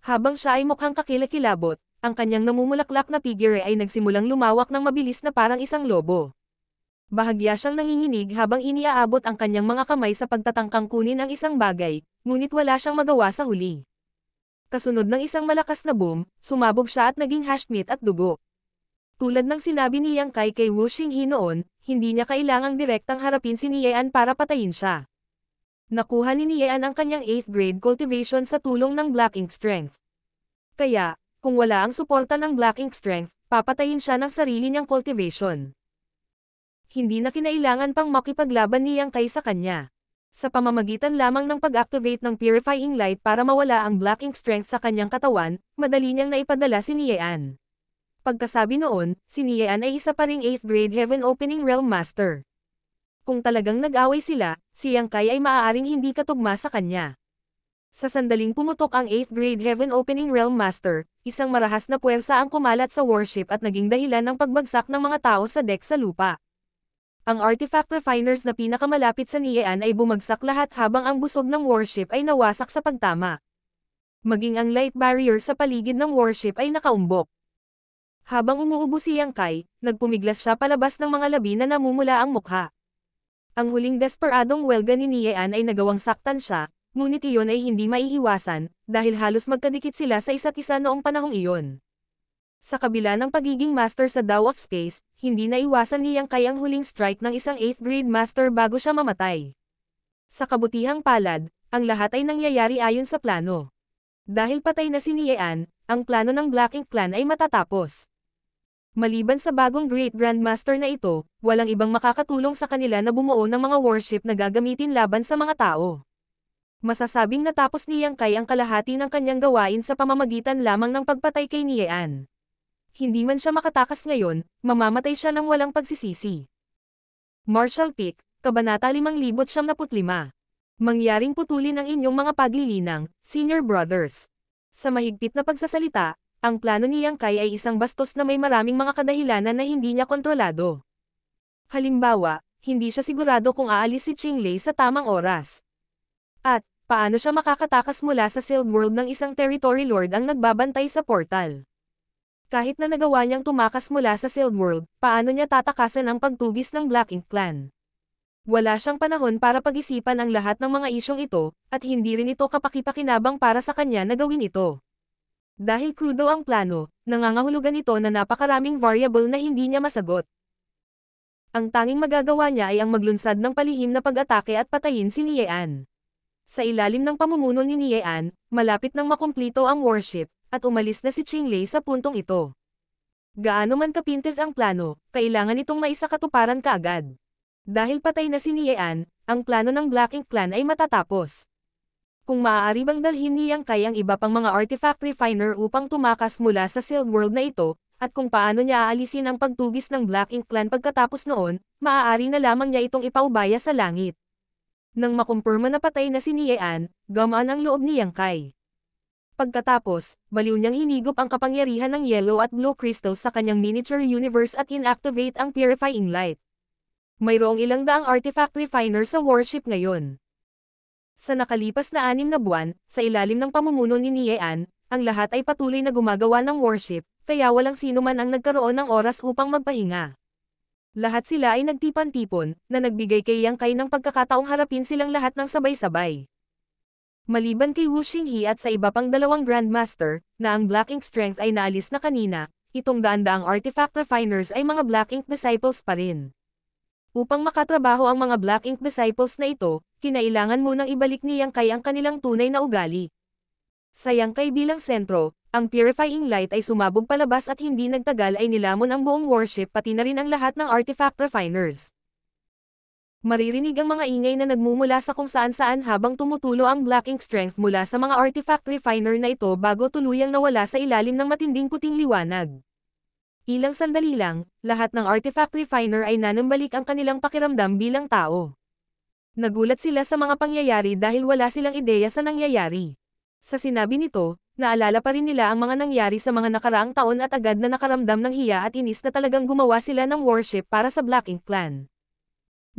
Habang siya ay mukhang kakilakilabot, ang kanyang namumulaklak na figure ay nagsimulang lumawak ng mabilis na parang isang lobo. Bahagya siyang nanginginig habang iniaabot ang kanyang mga kamay sa pagtatangkang kunin ang isang bagay, ngunit wala siyang magawa sa huli. Kasunod ng isang malakas na boom, sumabog siya at naging hashmeat at dugo. Tulad ng sinabi ni Yang Kai kay Wu Xinghe noon, hindi niya kailangang direktang harapin si Niean para patayin siya. Nakuha ni Niean ang kanyang 8th grade cultivation sa tulong ng Black Ink Strength. Kaya, kung wala ang suporta ng Black Ink Strength, papatayin siya ng sarili niyang cultivation. Hindi na kinailangan pang makipaglaban ni Yang Kai sa kanya. Sa pamamagitan lamang ng pag-activate ng purifying light para mawala ang Black Ink Strength sa kanyang katawan, madali niyang naipadala si Niean. Pagkasabi noon, si Niean ay isa pa ring 8th grade Heaven Opening Realm Master. Kung talagang nag-away sila, si Yang Kai ay maaaring hindi katugma sa kanya. Sa sandaling pumutok ang 8th grade Heaven Opening Realm Master, isang marahas na puwersa ang kumalat sa warship at naging dahilan ng pagbagsak ng mga tao sa deck sa lupa. Ang artifact refiners na pinakamalapit sa Niean ay bumagsak lahat habang ang busog ng warship ay nawasak sa pagtama. Maging ang light barrier sa paligid ng warship ay nakaumbok. Habang umuubo si Yang Kai, nagpumiglas siya palabas ng mga labi na namumula ang mukha. Ang huling desperadong welga ni Niean ay nagawang saktan siya, ngunit iyon ay hindi maiiwasan, dahil halos magkadikit sila sa isa't isa noong panahong iyon. Sa kabila ng pagiging master sa Dao of Space, hindi naiwasan ni Yang Kai ang huling strike ng isang 8th grade master bago siya mamatay. Sa kabutihang palad, ang lahat ay nangyayari ayon sa plano. Dahil patay na si Niean, ang plano ng Black Ink Clan ay matatapos. Maliban sa bagong Great Grandmaster na ito, walang ibang makakatulong sa kanila na bumuo ng mga warship na gagamitin laban sa mga tao. Masasabing natapos ni Yang Kai ang kalahati ng kanyang gawain sa pamamagitan lamang ng pagpatay kay Niean. Hindi man siya makatakas ngayon, mamamatay siya ng walang pagsisisi. Marshall Peak, Kabanata 5075. Mangyaring putulin ang inyong mga paglilinang, Senior Brothers. Sa mahigpit na pagsasalita, ang plano ni Yang Kai ay isang bastos na may maraming mga kadahilanan na hindi niya kontrolado. Halimbawa, hindi siya sigurado kung aalis si Qinglei sa tamang oras. At, paano siya makakatakas mula sa sealed world ng isang territory lord ang nagbabantay sa portal? Kahit na nagawa niyang tumakas mula sa sealed world, paano niya tatakasan ang pagtugis ng Black Ink Clan? Wala siyang panahon para pag-isipan ang lahat ng mga isyong ito, at hindi rin ito kapakipakinabang para sa kanya na gawin ito. Dahil krudo ang plano, nangangahulugan ito na napakaraming variable na hindi niya masagot. Ang tanging magagawa niya ay ang maglunsad ng palihim na pag-atake at patayin si Niean. Sa ilalim ng pamumuno ni Niean, malapit nang makumplito ang warship, at umalis na si Qinglei sa puntong ito. Gaano man kapintes ang plano, kailangan itong maisakatuparan kaagad. Dahil patay na si Niean, ang plano ng Black Ink Clan ay matatapos. Kung maaari bang dalhin ni Yang Kai ang iba pang mga artifact refiner upang tumakas mula sa sealed world na ito, at kung paano niya aalisin ang pagtugis ng Black Ink Clan pagkatapos noon, maaari na lamang niya itong ipaubaya sa langit. Nang makumpirma na patay na si Niean, gamaan ang loob ni Yang Kai. Pagkatapos, baliw niyang hinigop ang kapangyarihan ng yellow at blue crystals sa kanyang miniature universe at inactivate ang purifying light. Mayroong ilang daang artifact refiner sa warship ngayon. Sa nakalipas na 6 na buwan, sa ilalim ng pamumuno ni Niean, ang lahat ay patuloy na gumagawa ng warship, kaya walang sino man ang nagkaroon ng oras upang magpahinga. Lahat sila ay nagtipan-tipon, na nagbigay kay Yang Kai ng pagkakataong harapin silang lahat ng sabay-sabay. Maliban kay Wu Xinghe at sa iba pang 2 Grandmaster, na ang Black Ink Strength ay naalis na kanina, itong daan-daang artifact refiners ay mga Black Ink Disciples pa rin. Upang makatrabaho ang mga Black Ink Disciples na ito, kinailangan munang ibalik ni Yang Kai ang kanilang tunay na ugali. Sa Yang Kai bilang sentro, ang purifying light ay sumabog palabas at hindi nagtagal ay nilamon ang buong warship pati na rin ang lahat ng artifact refiners. Maririnig ang mga ingay na nagmumula sa kung saan-saan habang tumutulo ang Black Ink Strength mula sa mga artifact refiner na ito bago tuluyang nawala sa ilalim ng matinding puting liwanag. Ilang sandali lang, lahat ng artifact refiner ay nanambalik ang kanilang pakiramdam bilang tao. Nagulat sila sa mga pangyayari dahil wala silang ideya sa nangyayari. Sa sinabi nito, naalala pa rin nila ang mga nangyari sa mga nakaraang taon at agad na nakaramdam ng hiya at inis na talagang gumawa sila ng warship para sa Black Ink Clan.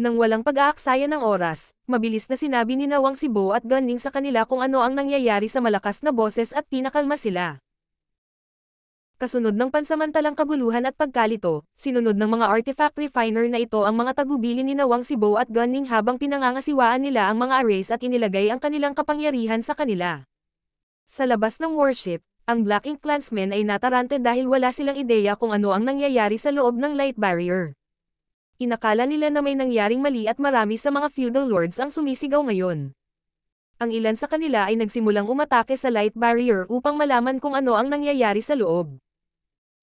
Nang walang pag-aaksaya ng oras, mabilis na sinabi ni Wang Zibo at Gan Ning sa kanila kung ano ang nangyayari sa malakas na boses at pinakalma sila. Kasunod ng pansamantalang kaguluhan at pagkalito, sinunod ng mga artifact refiner na ito ang mga tagubilin ni Wang Zibo at Gan Ning habang pinangangasiwaan nila ang mga arrays at inilagay ang kanilang kapangyarihan sa kanila. Sa labas ng warship, ang Black Ink Clansmen ay natarante dahil wala silang ideya kung ano ang nangyayari sa loob ng light barrier. Inakala nila na may nangyaring mali at marami sa mga feudal lords ang sumisigaw ngayon. Ang ilan sa kanila ay nagsimulang umatake sa light barrier upang malaman kung ano ang nangyayari sa loob.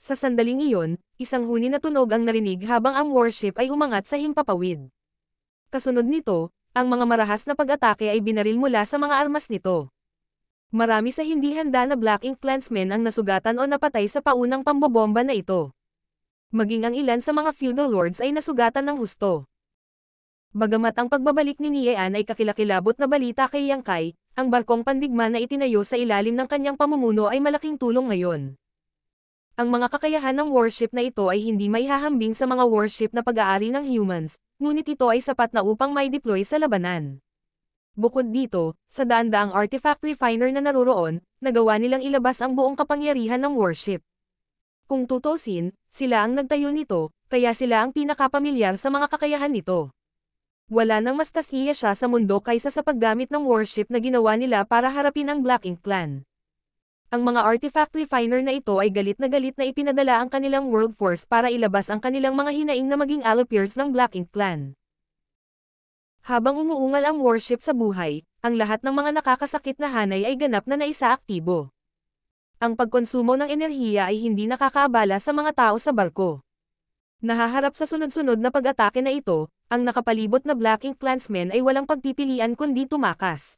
Sa sandaling iyon, isang huni na tunog ang narinig habang ang warship ay umangat sa himpapawid. Kasunod nito, ang mga marahas na pag-atake ay binaril mula sa mga armas nito. Marami sa hindi handa na Black Ink Clansmen ang nasugatan o napatay sa paunang pambobomba na ito. Maging ang ilan sa mga feudal lords ay nasugatan ng husto. Bagamat ang pagbabalik ni Niean ay kakilakilabot na balita kay Yang Kai, ang barkong pandigma na itinayo sa ilalim ng kanyang pamumuno ay malaking tulong ngayon. Ang mga kakayahan ng warship na ito ay hindi maihahambing sa mga warship na pag-aari ng humans, ngunit ito ay sapat na upang mai-deploy sa labanan. Bukod dito, sa daan-daang artifact refiner na naroroon, nagawa nilang ilabas ang buong kapangyarihan ng warship. Kung tutusin, sila ang nagtayo nito, kaya sila ang pinakapamilyar sa mga kakayahan nito. Wala nang mas kasiya siya sa mundo kaysa sa paggamit ng warship na ginawa nila para harapin ang Black Ink Clan. Ang mga artifact refiner na ito ay galit na ipinadala ang kanilang world force para ilabas ang kanilang mga hinaing na maging allopiers ng Black Ink Clan. Habang umuungal ang warship sa buhay, ang lahat ng mga nakakasakit na hanay ay ganap na naisaaktibo. Ang pagkonsumo ng enerhiya ay hindi nakakaabala sa mga tao sa barko. Nahaharap sa sunod-sunod na pag-atake na ito, ang nakapalibot na Black Ink Clansmen ay walang pagpipilian kundi tumakas.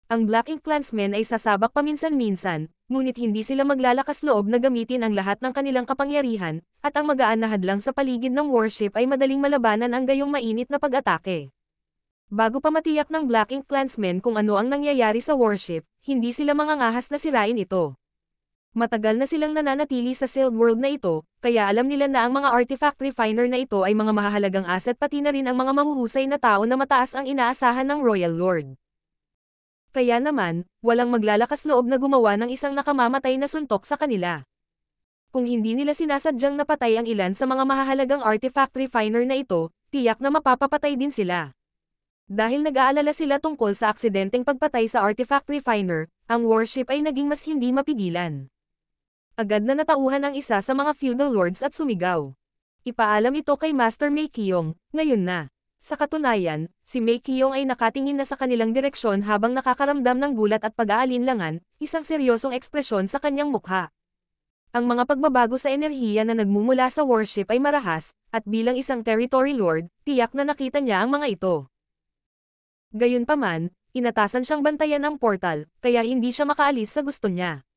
Ang Black Ink Clansmen ay sasabak paminsan-minsan, ngunit hindi sila maglalakas loob na gamitin ang lahat ng kanilang kapangyarihan, at ang magaan na hadlang sa paligid ng warship ay madaling malabanan ang gayong mainit na pag-atake. Bago pa matiyak ng Black Ink Clansmen kung ano ang nangyayari sa warship, hindi sila mangangahas na sirain ito. Matagal na silang nananatili sa sealed world na ito, kaya alam nila na ang mga artifact refiner na ito ay mga mahahalagang asset pati na rin ang mga mahuhusay na tao na mataas ang inaasahan ng Royal Lord. Kaya naman, walang maglalakas loob na gumawa ng isang nakamamatay na suntok sa kanila. Kung hindi nila sinasadyang napatay ang ilan sa mga mahahalagang artifact refiner na ito, tiyak na mapapapatay din sila. Dahil nag-aalala sila tungkol sa aksidenteng pagpatay sa artifact refiner, ang warship ay naging mas hindi mapigilan. Agad na natauhan ang isa sa mga feudal lords at sumigaw. Ipaalam ito kay Master Mei Qiong, ngayon na. Sa katunayan, si Mei Qiong ay nakatingin na sa kanilang direksyon habang nakakaramdam ng gulat at pag-aalinlangan, isang seryosong ekspresyon sa kanyang mukha. Ang mga pagbabago sa enerhiya na nagmumula sa warship ay marahas, at bilang isang territory lord, tiyak na nakita niya ang mga ito. Gayunpaman, inatasan siyang bantayan ang portal, kaya hindi siya makaalis sa gusto niya.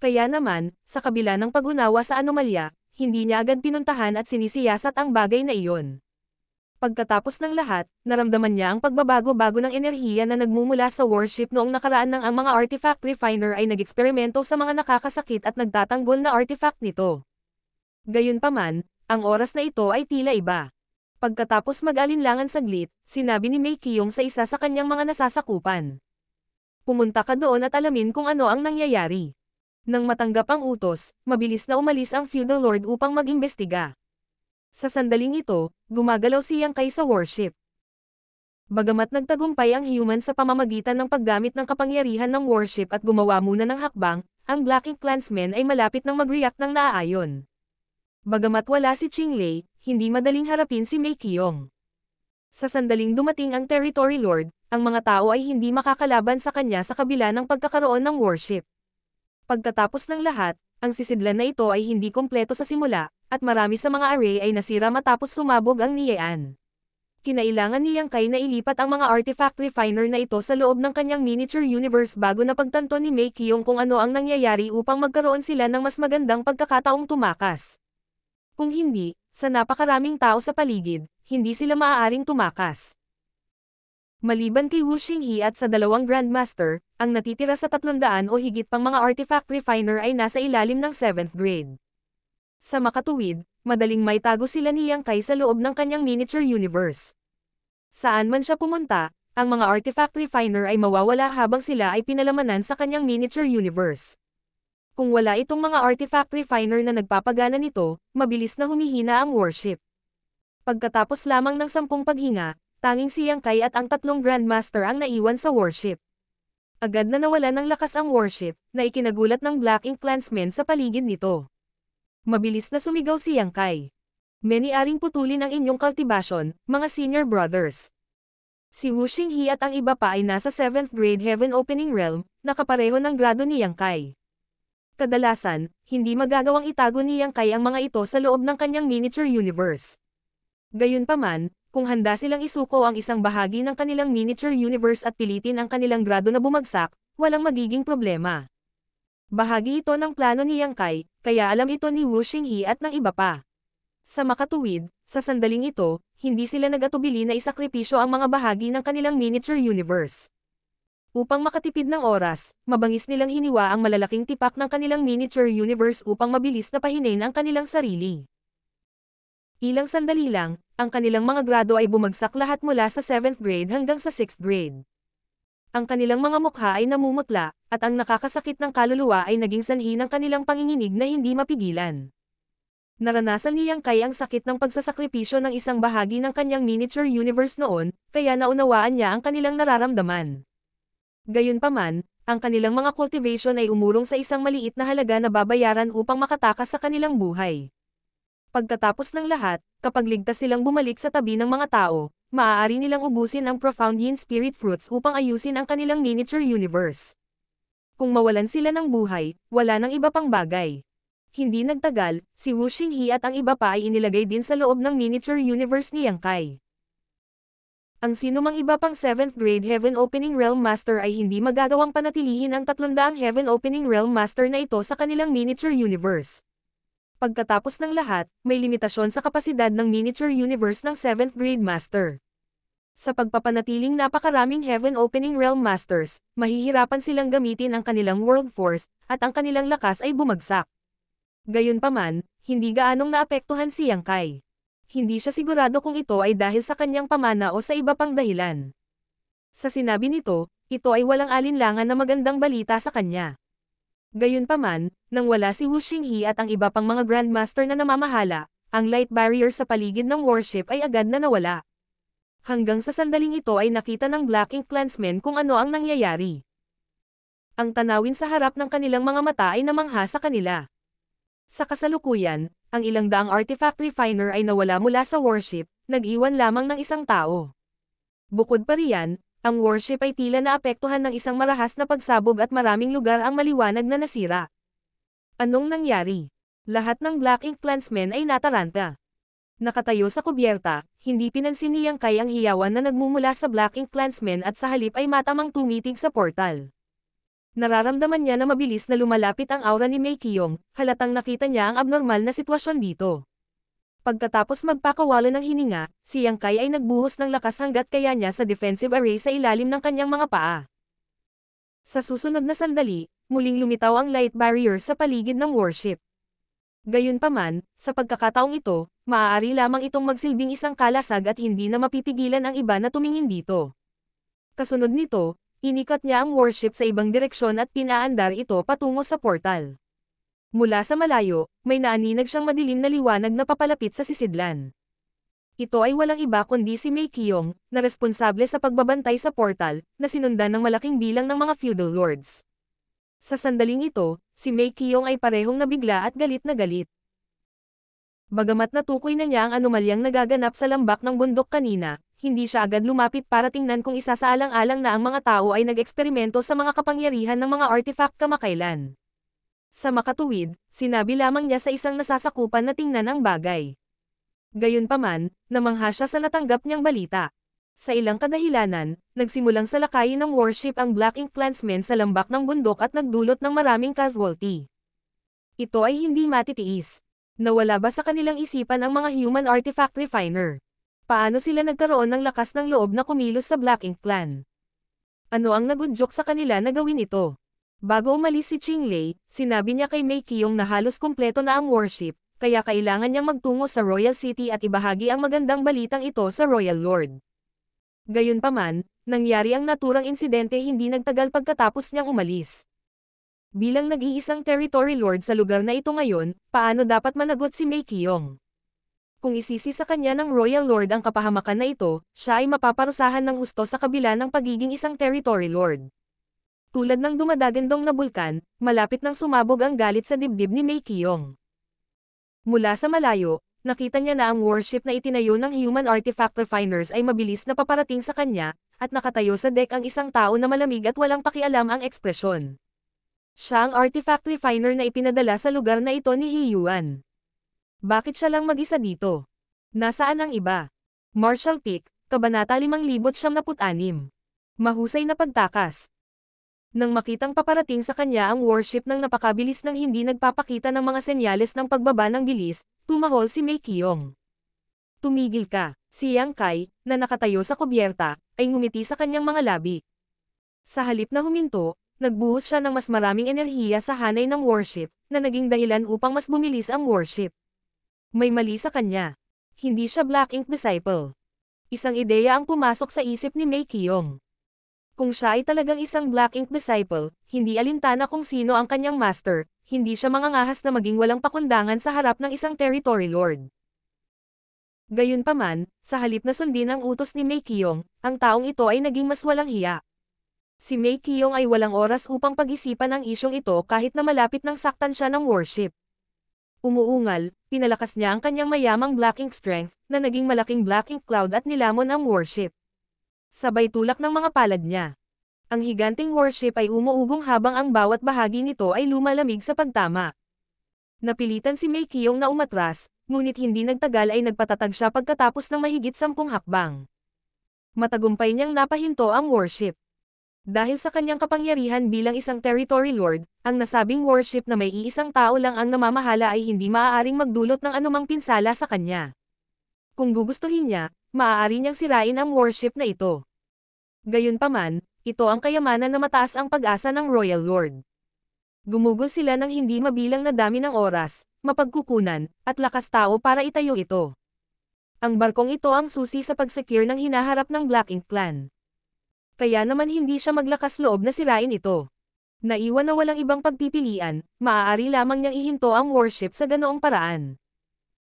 Kaya naman, sa kabila ng pag-unawa sa anomalya, hindi niya agad pinuntahan at sinisiyasat ang bagay na iyon. Pagkatapos ng lahat, naramdaman niya ang pagbabago-bago ng enerhiya na nagmumula sa warship noong nakaraan nang ang mga artifact refiner ay nag-eksperimento sa mga nakakasakit at nagtatanggol na artifact nito. Gayunpaman, ang oras na ito ay tila iba. Pagkatapos mag-alinlangan saglit, sinabi ni Mei Qiong sa isa sa kanyang mga nasasakupan. Pumunta ka doon at alamin kung ano ang nangyayari. Nang matanggap ang utos, mabilis na umalis ang feudal lord upang mag-imbestiga. Sa sandaling ito, gumagalaw si Yang Kai sa warship. Bagamat nagtagumpay ang human sa pamamagitan ng paggamit ng kapangyarihan ng warship at gumawa muna ng hakbang, ang Black Ink Clansmen ay malapit nang mag-react ng naaayon. Bagamat wala si Qinglei, hindi madaling harapin si Mei Qiong. Sa sandaling dumating ang Territory Lord, ang mga tao ay hindi makakalaban sa kanya sa kabila ng pagkakaroon ng warship. Pagkatapos ng lahat, ang sisidlan na ito ay hindi kompleto sa simula, at marami sa mga array ay nasira matapos sumabog ang Niean. Kinailangan ni Yang Kai na ilipat ang mga artifact refiner na ito sa loob ng kanyang miniature universe bago napagtanto ni Mei Qiong kung ano ang nangyayari upang magkaroon sila ng mas magandang pagkakataong tumakas. Kung hindi, sa napakaraming tao sa paligid, hindi sila maaaring tumakas. Maliban kay Wu Xinghe at sa dalawang Grandmaster, ang natitira sa 300 o higit pang mga artifact refiner ay nasa ilalim ng 7th grade. Sa makatuwid, madaling maitago sila ni Yang Kai sa loob ng kanyang miniature universe. Saan man siya pumunta, ang mga artifact refiner ay mawawala habang sila ay pinalamanan sa kanyang miniature universe. Kung wala itong mga artifact refiner na nagpapagana nito, mabilis na humihina ang warship. Pagkatapos lamang ng 10 paghinga, tanging si Yang Kai at ang 3 Grandmaster ang naiwan sa warship. Agad na nawala ng lakas ang warship, na ikinagulat ng Black Ink Clansmen sa paligid nito. Mabilis na sumigaw si Yang Kai. Many-aring putulin ang inyong cultivation, mga senior brothers. Si Wu Xinghe at ang iba pa ay nasa 7th grade Heaven Opening Realm, nakapareho ng grado ni Yang Kai. Kadalasan, hindi magagawang itago ni Yang Kai ang mga ito sa loob ng kanyang miniature universe. Gayunpaman, kung handa silang isuko ang isang bahagi ng kanilang miniature universe at pilitin ang kanilang grado na bumagsak, walang magiging problema. Bahagi ito ng plano ni Yang Kai, kaya alam ito ni Wu Xinghe at ng iba pa. Sa makatuwid, sa sandaling ito, hindi sila nag-atubili na isakripisyo ang mga bahagi ng kanilang miniature universe. Upang makatipid ng oras, mabangis nilang hiniwa ang malalaking tipak ng kanilang miniature universe upang mabilis na pahinain ang kanilang sarili. Ilang sandali lang, ang kanilang mga grado ay bumagsak lahat mula sa 7th grade hanggang sa 6th grade. Ang kanilang mga mukha ay namumutla, at ang nakakasakit ng kaluluwa ay naging sanhi ng kanilang panginginig na hindi mapigilan. Naranasan ni Yang Kai ang sakit ng pagsasakripisyo ng isang bahagi ng kanyang miniature universe noon, kaya naunawaan niya ang kanilang nararamdaman. Gayunpaman, ang kanilang mga cultivation ay umurong sa isang maliit na halaga na babayaran upang makatakas sa kanilang buhay. Pagkatapos ng lahat, kapag ligtas silang bumalik sa tabi ng mga tao, maaari nilang ubusin ang Profound Yin Spirit Fruits upang ayusin ang kanilang miniature universe. Kung mawalan sila ng buhay, wala nang iba pang bagay. Hindi nagtagal, si Wu Xinghe at ang iba pa ay inilagay din sa loob ng miniature universe ni Yang Kai. Ang sinumang iba pang 7th grade Heaven Opening Realm Master ay hindi magagawang panatilihin ang 300 Heaven Opening Realm Master na ito sa kanilang miniature universe. Pagkatapos ng lahat, may limitasyon sa kapasidad ng miniature universe ng 7th grade master. Sa pagpapanatiling napakaraming Heaven Opening Realm Masters, mahihirapan silang gamitin ang kanilang World Force, at ang kanilang lakas ay bumagsak. Gayunpaman, hindi gaanong naapektuhan si Yang Kai. Hindi siya sigurado kung ito ay dahil sa kanyang pamana o sa iba pang dahilan. Sa sinabi nito, ito ay walang alinlangan na magandang balita sa kanya. Gayunpaman, nang wala si Wu Xinghe at ang iba pang mga Grandmaster na namamahala, ang light barrier sa paligid ng warship ay agad na nawala. Hanggang sa sandaling ito ay nakita ng Black Ink Clansmen kung ano ang nangyayari. Ang tanawin sa harap ng kanilang mga mata ay namangha sa kanila. Sa kasalukuyan, ang ilang daang artifact refiner ay nawala mula sa warship, nag-iwan lamang ng isang tao. Bukod pa riyan, ang warship ay tila naapektuhan ng isang marahas na pagsabog at maraming lugar ang maliwanag na nasira. Anong nangyari? Lahat ng Black Ink Clansmen ay nataranta. Nakatayo sa kubyerta, hindi pinansin ni Yang Kai ang hiyawan na nagmumula sa Black Ink Clansmen at sa halip ay matamang tumitig sa portal. Nararamdaman niya na mabilis na lumalapit ang aura ni Mei Qiyong, halatang nakita niya ang abnormal na sitwasyon dito. Pagkatapos magpakawala ng hininga, si Yang Kai ay nagbuhos ng lakas hanggat kaya niya sa defensive array sa ilalim ng kanyang mga paa. Sa susunod na sandali, muling lumitaw ang light barrier sa paligid ng warship. Gayunpaman, sa pagkakataong ito, maaari lamang itong magsilbing isang kalasag at hindi na mapipigilan ang iba na tumingin dito. Kasunod nito, inikot niya ang warship sa ibang direksyon at pinaandar ito patungo sa portal. Mula sa malayo, may naaninag siyang madilim na liwanag na papalapit sa sisidlan. Ito ay walang iba kundi si Mei Qiyong, na responsable sa pagbabantay sa portal, na sinundan ng malaking bilang ng mga feudal lords. Sa sandaling ito, si Mei Qiyong ay parehong nabigla at galit na galit. Bagamat natukoy na niya ang anomalyang nagaganap sa lambak ng bundok kanina, hindi siya agad lumapit para tingnan kung isasaalang-alang na ang mga tao ay nag-eksperimento sa mga kapangyarihan ng mga artifact kamakailan. Sa makatuwid, sinabi lamang niya sa isang nasasakupan na tingnan ang bagay. Gayunpaman, namangha siya sa natanggap niyang balita. Sa ilang kadahilanan, nagsimulang salakayin ng warship ang Black Ink Clansmen sa lambak ng bundok at nagdulot ng maraming casualty. Ito ay hindi matitiis. Nawala ba sa kanilang isipan ang mga human artifact refiner? Paano sila nagkaroon ng lakas ng loob na kumilos sa Black Ink Clan? Ano ang nagudyok sa kanila na gawin ito? Bago umalis si Qinglei, sinabi niya kay Mei Qiyong na halos kumpleto na ang warship, kaya kailangan niyang magtungo sa Royal City at ibahagi ang magandang balitang ito sa Royal Lord. Gayunpaman, nangyari ang naturang insidente hindi nagtagal pagkatapos niyang umalis. Bilang nag-iisang territory lord sa lugar na ito ngayon, paano dapat managot si Mei Qiyong? Kung isisi sa kanya ng Royal Lord ang kapahamakan na ito, siya ay mapaparusahan ng husto sa kabila ng pagiging isang territory lord. Tulad ng dumadagandong na bulkan, malapit nang sumabog ang galit sa dibdib ni Mei Qiyong. Mula sa malayo, nakita niya na ang warship na itinayo ng human artifact refiners ay mabilis na paparating sa kanya, at nakatayo sa deck ang isang tao na malamig at walang pakialam ang ekspresyon. Siya ang artifact refiner na ipinadala sa lugar na ito ni He Yuan. Bakit siya lang mag-isa dito? Nasaan ang iba? Marshall Peak, Kabanata 5096. Mahusay na pagtakas. Nang makitang paparating sa kanya ang warship ng napakabilis ng hindi nagpapakita ng mga senyales ng pagbaba ng bilis, tumahol si Mei Qiyong. Tumigil ka, si Yang Kai, na nakatayo sa kubyerta, ay ngumiti sa kanyang mga labi. Sa halip na huminto, nagbuhos siya ng mas maraming enerhiya sa hanay ng warship, na naging dahilan upang mas bumilis ang warship. May mali sa kanya. Hindi siya Black Ink Disciple. Isang ideya ang pumasok sa isip ni Mei Qiyong. Kung siya ay talagang isang Black Ink Disciple, hindi alintana kung sino ang kanyang master, hindi siya mangangahas na maging walang pakundangan sa harap ng isang territory lord. Gayunpaman, sa halip na sundin ang utos ni Mei Qiyong, ang taong ito ay naging mas walang hiya. Si Mei Qiyong ay walang oras upang pag-isipan ang isyong ito kahit na malapit nang saktan siya ng warship. Umuungal, pinalakas niya ang kanyang mayamang black ink strength, na naging malaking black ink cloud at nilamon ang warship. Sabay tulak ng mga palad niya. Ang higanting warship ay umuugong habang ang bawat bahagi nito ay lumalamig sa pagtama. Napilitan si Mei Qiyong na umatras, ngunit hindi nagtagal ay nagpatatag siya pagkatapos ng mahigit 10 hakbang. Matagumpay niyang napahinto ang warship. Dahil sa kanyang kapangyarihan bilang isang territory lord, ang nasabing warship na may iisang tao lang ang namamahala ay hindi maaaring magdulot ng anumang pinsala sa kanya. Kung gugustuhin niya, maaari niyang sirain ang warship na ito. Gayunpaman, ito ang kayamanan na mataas ang pag-asa ng Royal Lord. Gumugol sila ng hindi mabilang na dami ng oras, mapagkukunan, at lakas tao para itayo ito. Ang barkong ito ang susi sa pag-secure ng hinaharap ng Black Ink Clan. Kaya naman hindi siya maglakas loob na sirain ito. Naiwan na walang ibang pagpipilian, maaari lamang niyang ihinto ang warship sa ganoong paraan.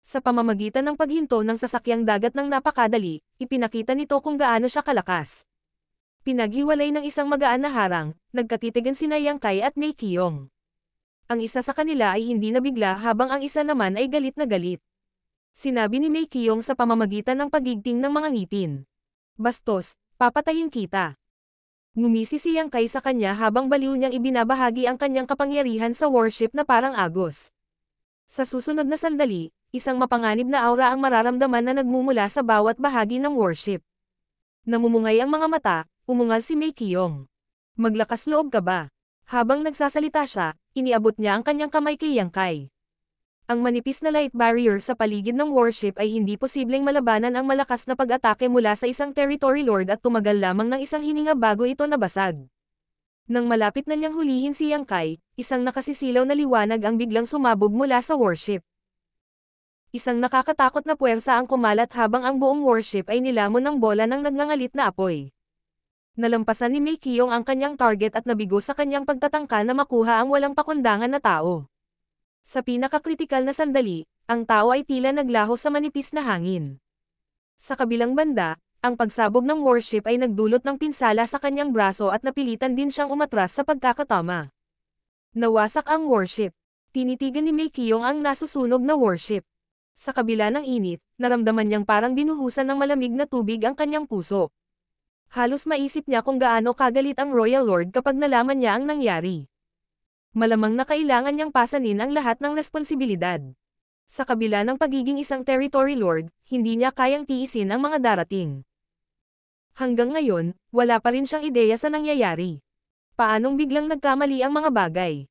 Sa pamamagitan ng paghinto ng sasakyang dagat ng napakadali, ipinakita nito kung gaano siya kalakas. Pinaghiwalay ng isang magaan na harang, nagkatitigan sina Yang Kai at Mei Qiyong. Ang isa sa kanila ay hindi nabigla habang ang isa naman ay galit na galit. Sinabi ni Mei Qiyong sa pamamagitan ng pagigting ng mga ngipin. "Bastos, papatayin kita." Ngumisi si Yang Kai sa kanya habang baliw niyang ibinabahagi ang kanyang kapangyarihan sa warship na parang agos. Sa susunod na sandali, isang mapanganib na aura ang mararamdaman na nagmumula sa bawat bahagi ng warship. Namumungay ang mga mata, umungal si Mei Qiyong. "Maglakas loob ka ba?" Habang nagsasalita siya, iniabot niya ang kanyang kamay kay Yang Kai. Ang manipis na light barrier sa paligid ng warship ay hindi posibleng malabanan ang malakas na pag-atake mula sa isang territory lord at tumagal lamang ng isang hininga bago ito nabasag. Nang malapit na niyang hulihin si Yang Kai, isang nakasisilaw na liwanag ang biglang sumabog mula sa warship. Isang nakakatakot na puwersa ang kumalat habang ang buong warship ay nilamon ng bola ng nagngangalit na apoy. Nalampasan ni Mei Qiyong ang kanyang target at nabigo sa kanyang pagtatangka na makuha ang walang pakundangan na tao. Sa pinakakritikal na sandali, ang tao ay tila naglaho sa manipis na hangin. Sa kabilang banda, ang pagsabog ng warship ay nagdulot ng pinsala sa kanyang braso at napilitan din siyang umatras sa pagkakatama. Nawasak ang warship. Tinitigan ni Mei Qiyong ang nasusunog na warship. Sa kabila ng init, naramdaman niyang parang binuhusan ng malamig na tubig ang kanyang puso. Halos maisip niya kung gaano kagalit ang Royal Lord kapag nalaman niya ang nangyari. Malamang na kailangan niyang pasanin ang lahat ng responsibilidad. Sa kabila ng pagiging isang territory lord, hindi niya kayang tiisin ang mga darating. Hanggang ngayon, wala pa rin siyang ideya sa nangyayari. Paanong biglang nagkamali ang mga bagay?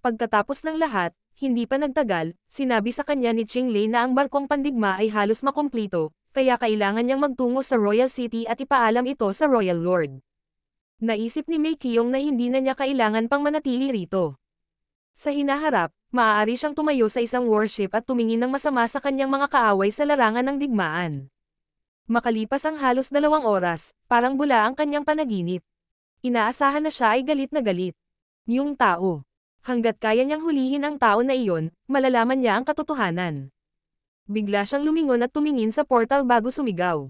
Pagkatapos ng lahat, hindi pa nagtagal, sinabi sa kanya ni Qing Lei na ang barkong pandigma ay halos makumplito, kaya kailangan niyang magtungo sa Royal City at ipaalam ito sa Royal Lord. Naisip ni Mei Qiyong na hindi na niya kailangan pang manatili rito. Sa hinaharap, maaari siyang tumayo sa isang warship at tumingin ng masama sa kanyang mga kaaway sa larangan ng digmaan. Makalipas ang halos 2 oras, parang bula ang kanyang panaginip. Inaasahan na siya ay galit na galit. Yung tao. Hanggat kaya niyang hulihin ang tao na iyon, malalaman niya ang katotohanan. Bigla siyang lumingon at tumingin sa portal bago sumigaw.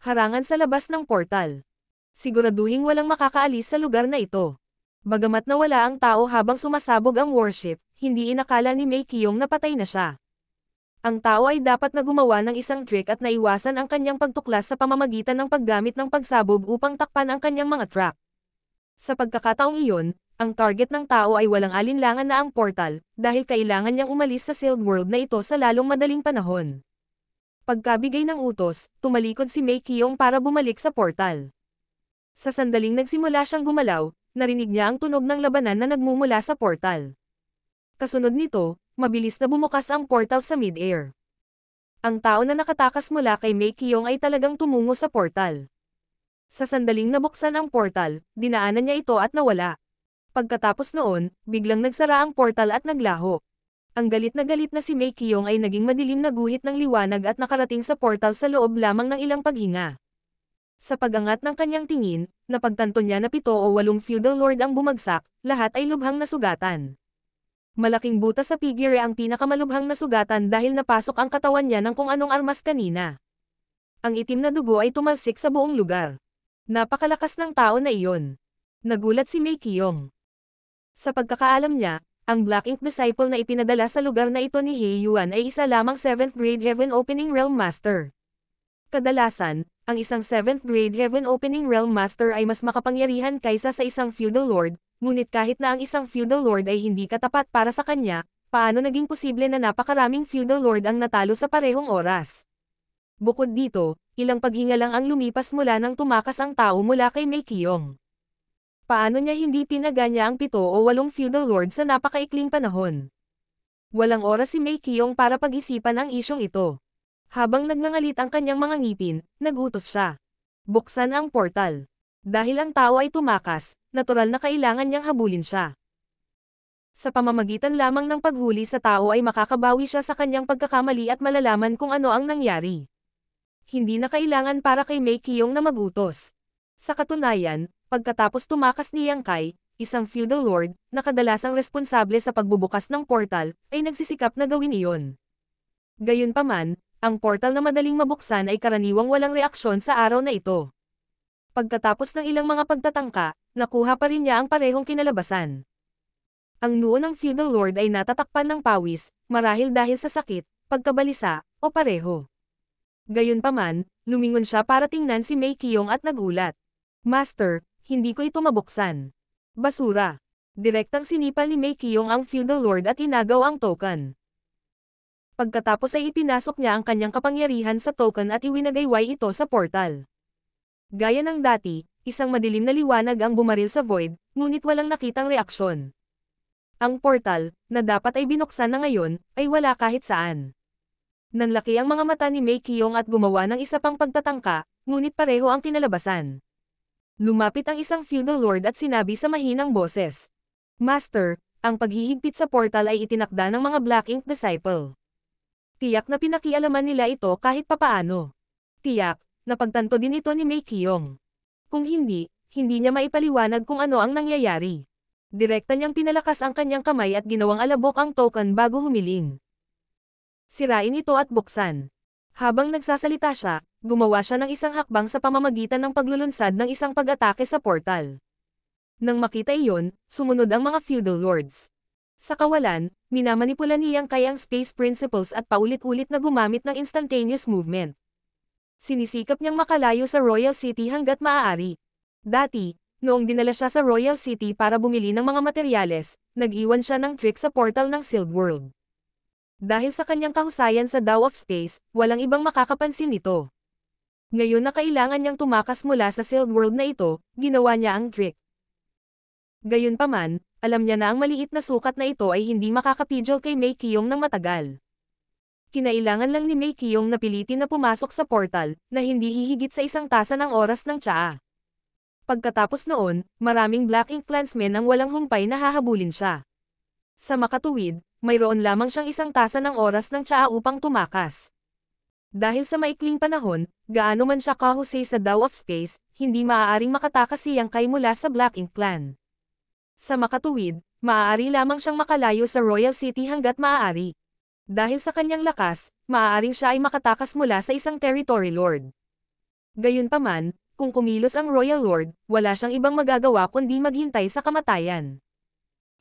Harangan sa labas ng portal. Siguraduhing walang makakaalis sa lugar na ito. Bagamat nawala ang tao habang sumasabog ang warship, hindi inakala ni Mei Qiyong na patay na siya. Ang tao ay dapat na gumawa ng isang trick at naiwasan ang kanyang pagtuklas sa pamamagitan ng paggamit ng pagsabog upang takpan ang kanyang mga trap. Sa pagkakataong iyon, ang target ng tao ay walang alinlangan na ang portal, dahil kailangan niyang umalis sa sealed world na ito sa lalong madaling panahon. Pagkabigay ng utos, tumalikod si Mei Qiyong para bumalik sa portal. Sa sandaling nagsimula siyang gumalaw, narinig niya ang tunog ng labanan na nagmumula sa portal. Kasunod nito, mabilis na bumukas ang portal sa mid-air. Ang tao na nakatakas mula kay Mei Qiyong ay talagang tumungo sa portal. Sa sandaling nabuksan ang portal, dinaanan niya ito at nawala. Pagkatapos noon, biglang nagsara ang portal at naglaho. Ang galit na si Mei Qiyong ay naging madilim na guhit ng liwanag at nakarating sa portal sa loob lamang ng ilang paghinga. Sa pagangat ng kanyang tingin, napagtanto niya na 7 o 8 feudal lord ang bumagsak, lahat ay lubhang nasugatan. Malaking butas sa figure ang pinakamalubhang na sugatan dahil napasok ang katawan niya ng kung anong armas kanina. Ang itim na dugo ay tumalsik sa buong lugar. Napakalakas ng tao na iyon. Nagulat si Mei Qiyong. Sa pagkakaalam niya, ang Black Ink Disciple na ipinadala sa lugar na ito ni He Yuan ay isa lamang 7th grade Heaven Opening Realm Master. Kadalasan, ang isang 7th grade Heaven Opening Realm Master ay mas makapangyarihan kaysa sa isang Feudal Lord, ngunit kahit na ang isang Feudal Lord ay hindi katapat para sa kanya, paano naging posible na napakaraming Feudal Lord ang natalo sa parehong oras? Bukod dito, ilang paghinga lang ang lumipas mula nang tumakas ang tao mula kay Mei Qiyong. Paano niya hindi pinaganya ang 7 o 8 Feudal Lord sa napakaikling panahon? Walang oras si Mei Qiyong para pag-isipan ang isyong ito. Habang nagngangalit ang kanyang mga ngipin, nagutos siya. Buksan ang portal. Dahil ang tao ay tumakas, natural na kailangan niyang habulin siya. Sa pamamagitan lamang ng paghuli sa tao ay makakabawi siya sa kanyang pagkakamali at malalaman kung ano ang nangyari. Hindi na kailangan para kay Mei Qiyong na magutos. Sa katunayan, pagkatapos tumakas ni Yang Kai, isang Feudal Lord, na kadalasang responsable sa pagbubukas ng portal, ay nagsisikap na gawin iyon. Gayunpaman, ang portal na madaling mabuksan ay karaniwang walang reaksyon sa araw na ito. Pagkatapos ng ilang mga pagtatangka, nakuha pa rin niya ang parehong kinalabasan. Ang noo ng Feudal Lord ay natatakpan ng pawis, marahil dahil sa sakit, pagkabalisa, o pareho. Gayunpaman, lumingon siya para tingnan si Mei Qiyong at nagulat. Master, hindi ko ito mabuksan. Basura. Direktang sinipal ni Mei Qiyong ang Feudal Lord at inagaw ang token. Pagkatapos ay ipinasok niya ang kanyang kapangyarihan sa token at iwinagayway ito sa portal. Gaya ng dati, isang madilim na liwanag ang bumaril sa void, ngunit walang nakitang reaksyon. Ang portal, na dapat ay binuksan na ngayon, ay wala kahit saan. Nanlaki ang mga mata ni Mei Qiyong at gumawa ng isa pang pagtatangka, ngunit pareho ang kinalabasan. Lumapit ang isang Feudal Lord at sinabi sa mahinang boses. Master, ang paghihigpit sa portal ay itinakda ng mga Black Ink Disciple. Tiyak na pinakialaman nila ito kahit papaano. Tiyak, napagtanto din ito ni Mei Qiyong. Kung hindi, hindi niya maipaliwanag kung ano ang nangyayari. Direkta niyang pinalakas ang kanyang kamay at ginawang alabok ang token bago humiling. Sirain ito at buksan. Habang nagsasalita siya, gumawa siya ng isang hakbang sa pamamagitan ng paglulunsad ng isang pag-atake sa portal. Nang makita iyon, sumunod ang mga Feudal Lords. Sa kawalan, minamanipula ni Yang Kai ang Space Principles at paulit-ulit na gumamit ng instantaneous movement. Sinisikap niyang makalayo sa Royal City hanggat maaari. Dati, noong dinala siya sa Royal City para bumili ng mga materyales, nag-iwan siya ng trick sa portal ng Sealed World. Dahil sa kanyang kahusayan sa Dao of Space, walang ibang makakapansin nito. Ngayon na kailangan niyang tumakas mula sa Sealed World na ito, ginawa niya ang trick. Gayunpaman, alam niya na ang maliit na sukat na ito ay hindi makakapidyo kay Mei Qiyong ng matagal. Kinailangan lang ni Mei Qiyong na pilitin na pumasok sa portal, na hindi hihigit sa 1 tasa ng oras ng tsaa. Pagkatapos noon, maraming Black Ink clansmen ang walang humpay na hahabulin siya. Sa makatuwid, mayroon lamang siyang 1 tasa ng oras ng tsaa upang tumakas. Dahil sa maikling panahon, gaano man siya kahusay sa Dao of Space, hindi maaaring makatakas si Yang Kai mula sa Black Ink clan. Sa makatuwid, maaari lamang siyang makalayo sa Royal City hanggat maaari. Dahil sa kanyang lakas, maaaring siya ay makatakas mula sa isang Territory Lord. Gayunpaman, kung kumilos ang Royal Lord, wala siyang ibang magagawa kundi maghintay sa kamatayan.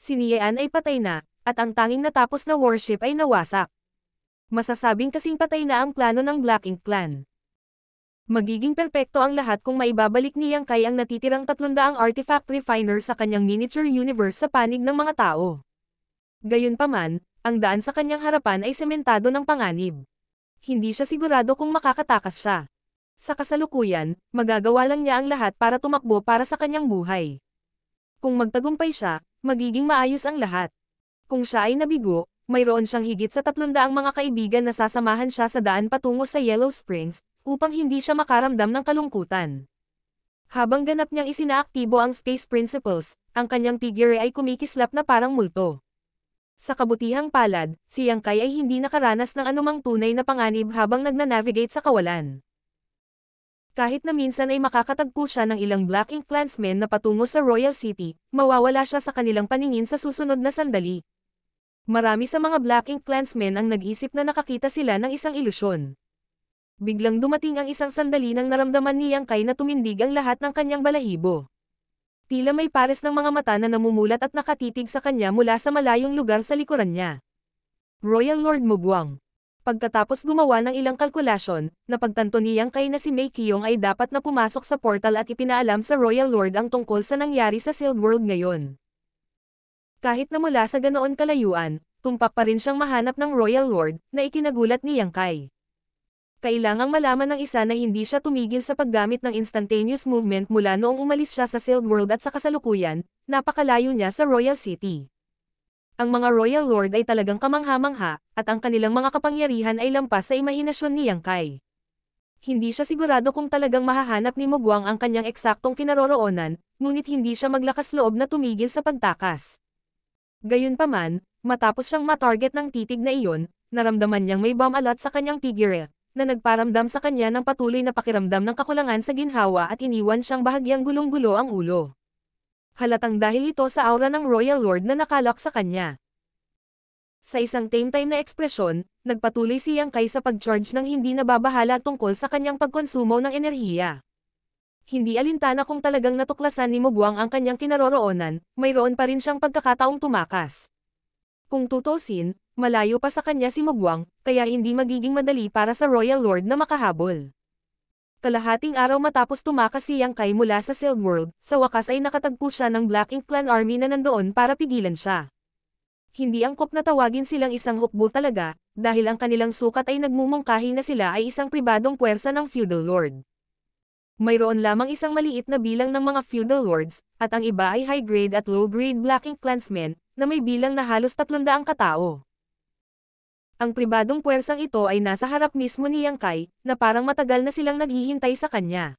Si Niean ay patay na, at ang tanging natapos na worship ay nawasak. Masasabing kasing patay na ang plano ng Black Ink clan. Magiging perpekto ang lahat kung maibabalik ni Yang Kai ang natitirang 300 artifact refiner sa kanyang miniature universe sa panig ng mga tao. Gayunpaman, ang daan sa kanyang harapan ay sementado ng panganib. Hindi siya sigurado kung makakatakas siya. Sa kasalukuyan, magagawa lang niya ang lahat para tumakbo para sa kanyang buhay. Kung magtagumpay siya, magiging maayos ang lahat. Kung siya ay nabigo, mayroon siyang higit sa 300 mga kaibigan na sasamahan siya sa daan patungo sa Yellow Springs, upang hindi siya makaramdam ng kalungkutan. Habang ganap niyang isinaaktibo ang Space Principles, ang kanyang figure ay kumikislap na parang multo. Sa kabutihang palad, si Yang Kai ay hindi nakaranas ng anumang tunay na panganib habang nagnanavigate sa kawalan. Kahit na minsan ay makakatagpo siya ng ilang Black Ink clansmen na patungo sa Royal City, mawawala siya sa kanilang paningin sa susunod na sandali. Marami sa mga Black Ink clansmen ang nag-isip na nakakita sila ng isang ilusyon. Biglang dumating ang isang sandali nang naramdaman ni Yang Kai na tumindig ang lahat ng kanyang balahibo. Tila may pares ng mga mata na namumulat at nakatitig sa kanya mula sa malayong lugar sa likuran niya. Royal Lord Mugwang. Pagkatapos gumawa ng ilang kalkulasyon, napagtanto ni Yang Kai na si Mei Qiyong ay dapat na pumasok sa portal at ipinaalam sa Royal Lord ang tungkol sa nangyari sa Sealed World ngayon. Kahit na mula sa ganoon kalayuan, tumpak pa rin siyang mahanap ng Royal Lord, na ikinagulat ni Yang Kai. Kailangang malaman ng isa na hindi siya tumigil sa paggamit ng instantaneous movement mula noong umalis siya sa Sealed World at sa kasalukuyan, napakalayo niya sa Royal City. Ang mga Royal Lord ay talagang kamangha-mangha, at ang kanilang mga kapangyarihan ay lampas sa imahinasyon ni Yang Kai. Hindi siya sigurado kung talagang mahahanap ni Mugwang ang kanyang eksaktong kinaroroonan, ngunit hindi siya maglakas loob na tumigil sa pagtakas. Gayunpaman, matapos siyang matarget ng titig na iyon, naramdaman niyang may bomb alot sa kanyang figure, na nagparamdam sa kanya ng patuloy na pakiramdam ng kakulangan sa ginhawa at iniwan siyang bahagyang gulong-gulo ang ulo. Halatang dahil ito sa aura ng Royal Lord na nakalok sa kanya. Sa isang tame-time na ekspresyon, nagpatuloy si Yang Kai sa pag-charge ng hindi nababahala tungkol sa kanyang pagkonsumo ng enerhiya. Hindi alintana kung talagang natuklasan ni Mugwang ang kanyang kinaroroonan, mayroon pa rin siyang pagkakataong tumakas. Kung tutusin, malayo pa sa kanya si Mugwang, kaya hindi magiging madali para sa Royal Lord na makahabol. Kalahating araw matapos tumakas si Yang Kai mula sa Sealed World, sa wakas ay nakatagpo siya ng Black Ink Clan Army na nandoon para pigilan siya. Hindi angkop na tawagin silang isang hukbo talaga, dahil ang kanilang sukat ay nagmumungkahi na sila ay isang pribadong puwersa ng Feudal Lord. Mayroon lamang isang maliit na bilang ng mga Feudal Lords, at ang iba ay high-grade at low-grade Black Ink clansmen, na may bilang na halos 300 katao. Ang pribadong puwersang ito ay nasa harap mismo ni Yang Kai, na parang matagal na silang naghihintay sa kanya.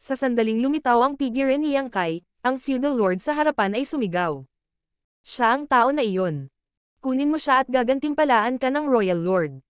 Sa sandaling lumitaw ang figure ni Yang Kai, ang Feudal Lord sa harapan ay sumigaw. Siya ang tao na iyon. Kunin mo siya at gagantimpalaan ka ng Royal Lord.